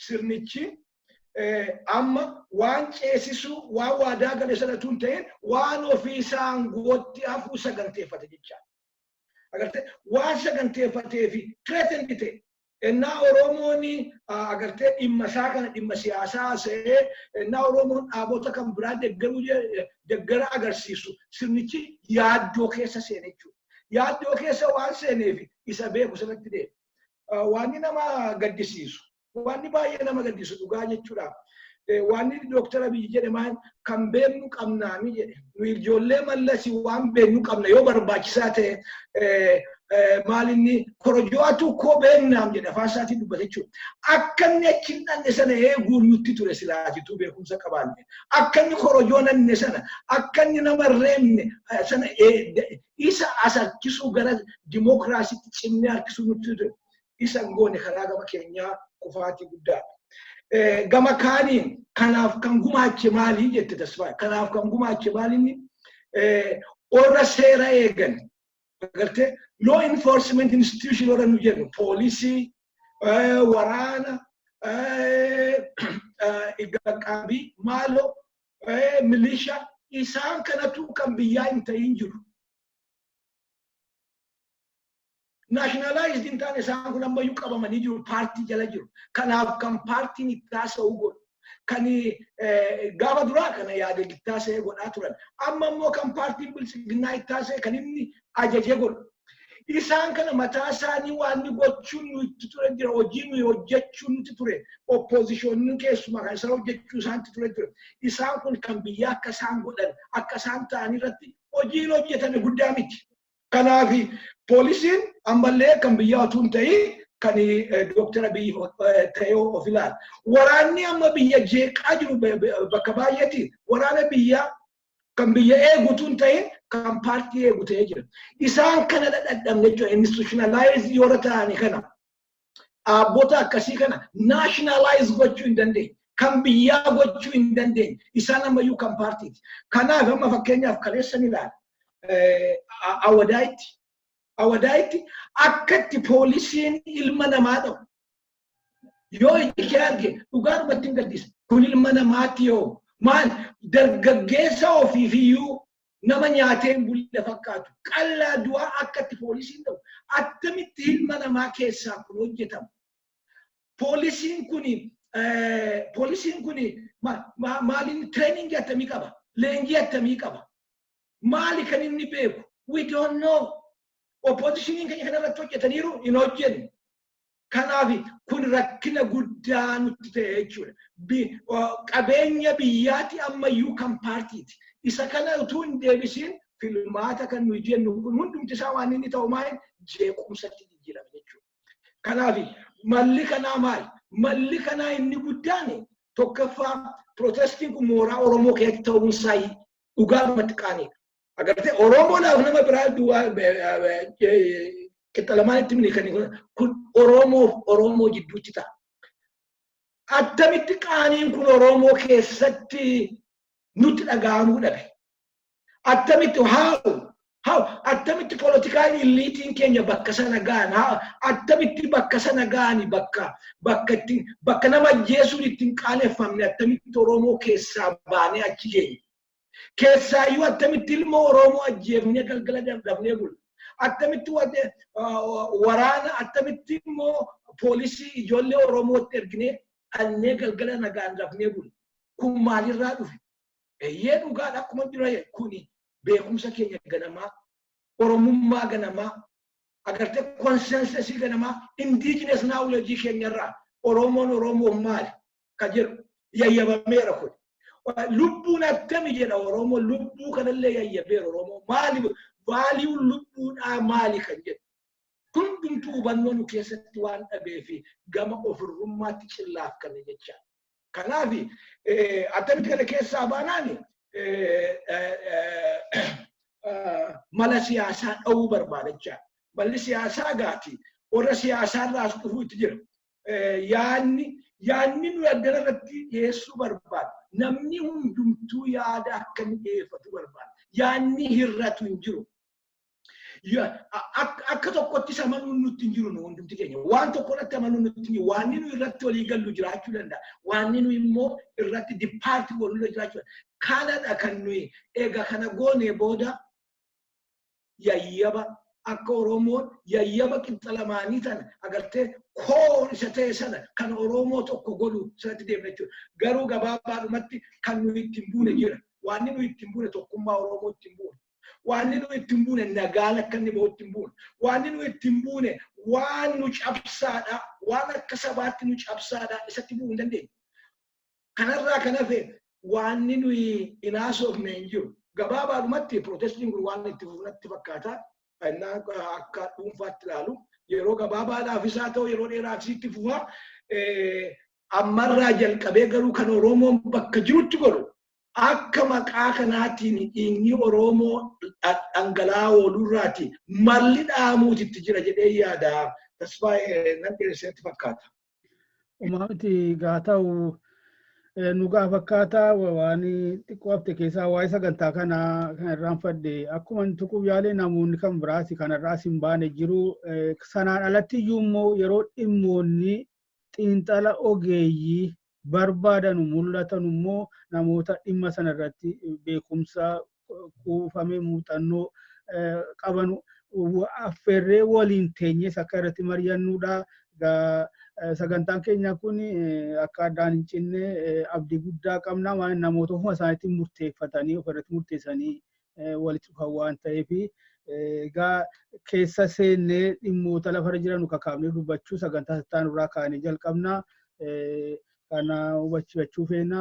sirnichi amma waan ceesisu waan waadaa gale sanatu hin ta'in waan ofii isaan gootti hafuu saganteeffate jechaadha. Agartee waan saganteeffatee fi kireetiin ta'e. Ennaa Oromoon agartee dhimma isaa kana dhimma siyaasaa ta'ee ennaa Oromoon dhaabota kan biraa deggara agarsiisu sirnichi yaaddoo keessa seene jechuudha. Yaaddoo keessa waan seeneef isa beeku sanatti deema. Waan nama gaddisiisu, waan baay'ee nama gaddisu dhugaa jechuudha. Waan Dr. Abiy jedhe maal kan beeknu qabnaami jedhe. Nu ijoollee mallasi waan beeknu qabna yoo barbaachisaa ta'e maalinni korojootu koo beeknaam jedhe afaan isaatiin dubbate jechuudha. Akka inni achi hin dhanne sana eeguun nutti ture silaatituu beekumsa qabaanne. Akka inni korojoo nanne sana akka inni nama reemne sana isa harkisuu gara dimookiraasiitti cimnee harkisuu nutti ture. Isa goone karaa gama keenyaa kufaatii guddaadha. Gama kaaniin kanaaf kan gumaache maalii jette Tasfaayee. Kanaaf kan gumaache maalinni warra seera eegan. Agartee law enforcement institution warra nu jedhu poolisii, waraana, igaqaabii, maaloo, milishaa isaan kanatu kan biyyaa hin ta'in jiru. Nationalized in taane isaan kun ammayyuu qabamanii jiru paartii jala jiru. Kanaaf kan paartiin itti taasisuu godhu. Kan gaafa duraa kana yaada itti taasisee godhaa turan. Amma immoo kan paartiin bilisiginnaa itti taasisee kan inni ajajee godhu. Isaan kana mataa isaanii waan gochuun nuti ture jira. Hojii nuyi hojjechuun nuti ture. Oppoziishooniin keessumaa kan isaan hojjechuu isaanitti ture jira. Isaan kun kan biyya akka isaan godhan akka isaan ta'an irratti hojiin hojjetame guddaa miti. Kanaaf poolisiin ammallee kan biyya otoo hin ta'in kan Dr. Abiy ta'ee of ilaala. Waraanni amma biyya jeeqaa jiru bakka baay'eetti waraana biyya kan biyya eegutu hin ta'in kan paartii eegu ta'ee jira. Isaan kana dadhabne jechuudha. Institutionalize yoo ta'ani kana dhaabbota akkasii kana nationalize gochuu hin dandeenye. Kan biyyaa gochuu hin dandeenye. Isaan ammayyuu kan paartiiti. Kanaaf amma fakkeenyaaf kaleessan ilaala. Awwadaayitti akkatti poolisiin ilma namaa dhabu. Yoo iji arge dhugaadhumatti hin gaddisa. Kun ilma namaatti yoo maal dargaggeessa ofiifiyyuu nama nyaatee hin bulle fakkaatu. Qallaa du'aa akkatti poolisiin dhabu. Attamitti ilma namaa keessaa kun hojjetama. Poolisiin kuni maaliin training attamii qaba? Leenjii attamii qaba? Maali kan inni beeku? We don't know. Opposition kan kanarratti hojjetaniiru hin hojjennu. Kanaaf kun rakkina guddaa nutti ta'e jechuudha. Qabeenya biyyaati ammayyuu kan paartiiti. Isa kana utuu hin deebisiin filmaata kan nuyi jennu kun hundumti isaa waan inni ta'u maal jeequmsatti jijjiirama jechuudha. Kanaaf malli kanaa maal? Malli kanaa inni guddaan tokkoffaa protestiin kun mooraa Oromoo keessatti ta'uun isaa dhugaadhumatti qaaniidha. Agartee Oromoodhaaf nama biraa duwwaa qixxalamaan itti milikanii kun Oromoo jidduutti ta'a. Attamitti qaaniin kun Oromoo keessatti nutti dhaga'amuu dhabe. Attamitti attamitti politikaan illiitiin keenya bakka sana ga'an attamitti bakka sana ga'ani bakka nama ajjeesuun ittiin qaaneffamne attamitti Oromoo keessaa baanee achi geenye. Keessaayyuu attamitti ilma Oromoo ajjeefnee galgala dafnee bulla. Attamitti waraana attamitti immoo poolisii ijoollee Oromootti erginee dhannee galgala nagaan dafnee bulla. Kun maalirraa dhufe? Eeyyee dhugaadha akkuma jira kuni beekumsa keenya ganamaa, Oromummaa ganamaa, agartee konsensasii ganamaa, indigenous knowledge keenyarraa Oromoon maali ka jedhu yayyabameera kun. Lubbuun attami jedha Oromoo lubbuu kanallee yayyabeera Oromoo maali vaaliiwwan lubbuudhaa maali kan jedhu. Hundumtuu hubannoo nu keessatti waan dhabee fi gama ofirrummaatti cillaaf kan jecha. Kanaaf attamitti kana keessaa baanaani mala siyaasaa dha'uu barbaadachaa. Malli siyaasaa gaati warra siyaasaa irraas dhufuu itti jira. Yaanni nu addana irratti dhiyeessuu barbaada. Namni hundumtuu yaada akka inni dhiyeeffatu barbaada. Yaanni hir'atu hin jiru. Akka tokkotti amanuun nutti hin jiru nu hundumti keenya. Waan tokko irratti amanuun nutti hin jiru. Waan nu irratti walii gallu jiraachuu danda'a. Waan nu immoo irratti dipaartii walii jiraachuu danda'a. Kanadha kan nuyi egaa kana goonee booda yayyaba akka Oromoon yayyaba qinxalamaanii tana agartee koon isa ta'e sana kan Oromoo tokko godhu sanatti deemna jechuudha. Garuu gabaabaadhumatti kan nuyi ittiin buune jira. Waan nuyi ittiin buune tokkummaa Oromoo ittiin buune. Waan nuyi ittiin buune nagaan akka inni bahu ittiin buune. Waan nuyi ittiin buune waan nu cabsaadha. Waan akka sabaatti nu cabsaadha isatti bu'uu hin dandeenye. Kanarraa kan hafe waan nuyi inaasofne hin jiru. Gabaabaadhumatti pirootestiin kun waan itti fufnatti fakkaata. Akka dhuunfaatti ilaalu yeroo gabaabaadhaaf isaa ta'u yeroo dheeraaf itti fufa ammarraa jalqabee garuu kan Oromoon bakka jirutti godhu akka maqaa kanaatiin dhiigni Oromoo dhangala'aa oolurraati malli dhaamuutitti jira jedhee yaada. Tasfaa nan dheeresseetti fakkaata. Uumamti gaa ta'u nugaa fakkaata waan xiqqoo hafte keessaa waa'ee sagantaa kana kan irraanfadhe akkuma tuquuf yaalee namoonni kan biraati kanarraas hin baane jiru. Sanaan alatti iyyuu immoo yeroo dhimmoonni xiinxala ogeeyyii barbaadan mul'atan immoo namoota dhimma sanarratti beekumsa kuufame muuxannoo qaban affeerree waliin teenyees akka irratti mari'annuudha. Sagantaan keenya kun akka addaan hin cinne abdii guddaa qabna. Waan namoota ofuma isaaniitti murteeffatanii ofirratti murteessanii walitti dhufan waan ta'eef egaa keessa seennee dhimmoota lafarra jiran kakaafnee dubbachuu sagantaa sattaan irraa kaanee jalqabna. Kana hubachuu feena.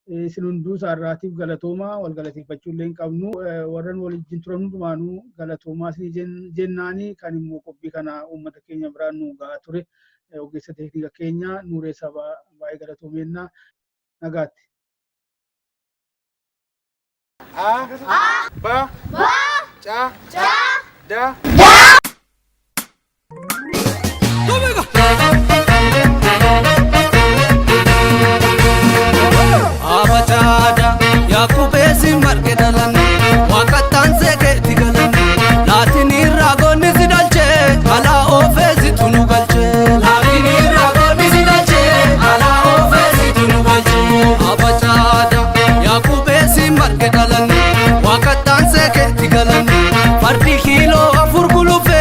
Isin hunduu isaarraatiif galatoomaa wal galateeffachuu illee hin qabnu. Warran waliin turan hundumaanuu galatoomaa isin jennaanii kan immoo qophii kana uummata keenya biraan nu gahaa ture. Ogeessa teeknika keenya Nuuree Sabaa baay'ee galatoomeennaa nagaatti. Ba Cha Da Abachada Yakubesi markedalan Wakatan seke tigalan Latini ragoni sidalche Ala ofesi tunugalche Latini ragoni sidalche Ala ofesi tunugalche Abachada Yakubesi markedalan Wakatan seke tigalan Fardi kilo afurgulufe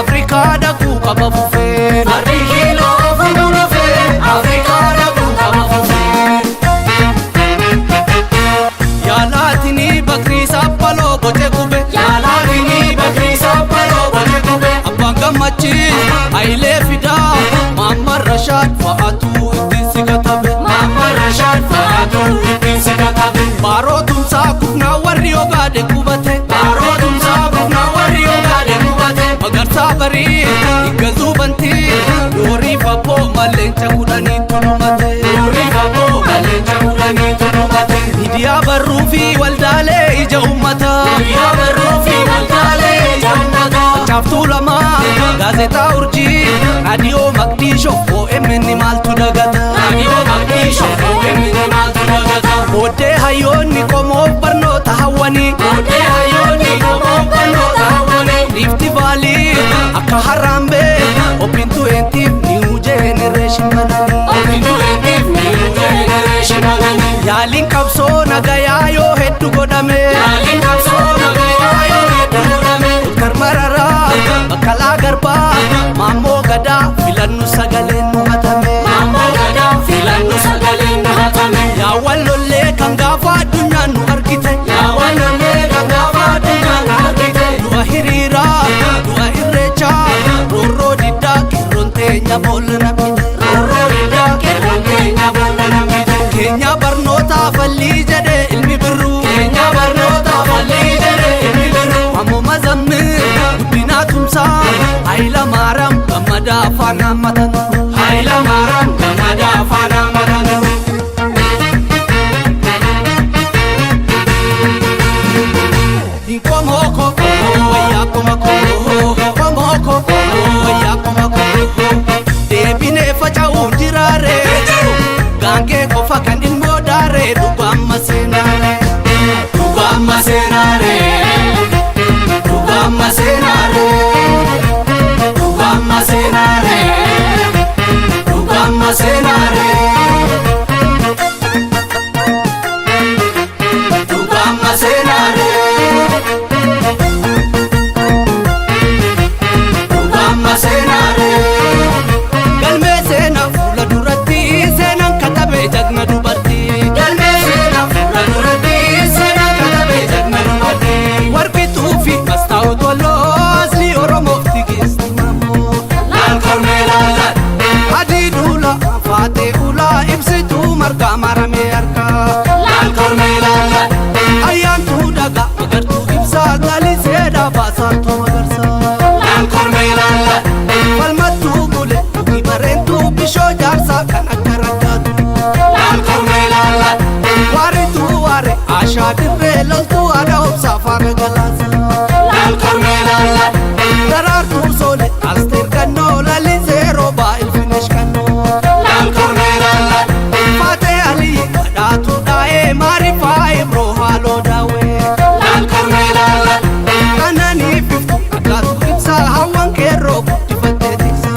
Afrika daku kabafufe Fardi kilo afurgulufe Afrika daku kabafufe Yalatini bakri sapalo bote kube Yalatini bakri sapalo bote kube Abanga machi aile fida Mama Rashad faatu itin sikatabe Mama Rashad faatu itin sikatabe Baro tumsa kufna warri ogade kubate Baro tumsa kufna warri ogade kubate Magarsa bari igazu banti Yori fapo malencha kudani tunumate Yori fapo malencha kudani tunumate Media barrufi waldale ija ummata Media barrufi waldale ija ummata Chaftu lama gazeta urji Radio Maqdisho OMN maltu dagata Radio Maqdisho OMN maltu dagata Ode hayoni komo barnota hawani Ode hayoni komo barnota hawani Rifti Valley akka harambe Open to new generation manani Open to new generation manani Yaalin qabsoo nagayaa yoo hedduu godhame Yaalin qabsoo nagayaa yoo hedduu godhame Karmararaa bakkalaa garbaa Maammoo gadaa filannu sagaleen nu hatame Maammoo gadaa filannu sagaleen nu hatame Yaa wallollee kan gaafa addunyaan nu argite Yaa wallollee kan gaafa addunyaan nu argite Du'a hiriiraa du'a irreechaa roorroo diddaa qirroon teenya boolla namite Roorroo diddaa qirroon teenya boolla namite gammadaa faana matanu Haayila Maaraan gammadaa faana matanu Komoko ya komoko komoko ya komoko debine faca undirare gange kofa kandin modare dugama senare dugama senare dugama senare dugama senare dugama senare dugama senare Marame arka lal kormelala ayan tu daga agar tu ibsa gali seda basa tu magarsa lal kormelala falmatu gule ki barentu bisho jarsa kan akarakatu lal kormelala ware tu ware asha dirre lal tu ada obsa faga galasa lal kormelala darar tu sole aster kanno lali zero ba il finish kanno lal kormelala Datu dae marifai bro halo dawe lal kormelala kanani fiftu agatu ibsa hawan kero butti fatte tiksa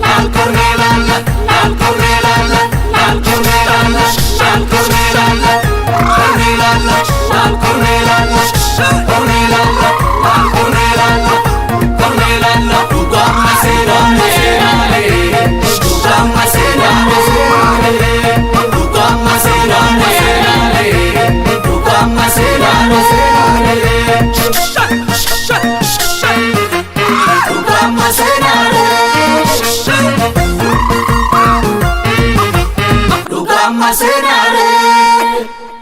lal kormelala lal kormelala lal kormelala lal kormelala kormelala lal kormelala kormelala lal kormelala kormelala uga masera masera uga masera masera Senare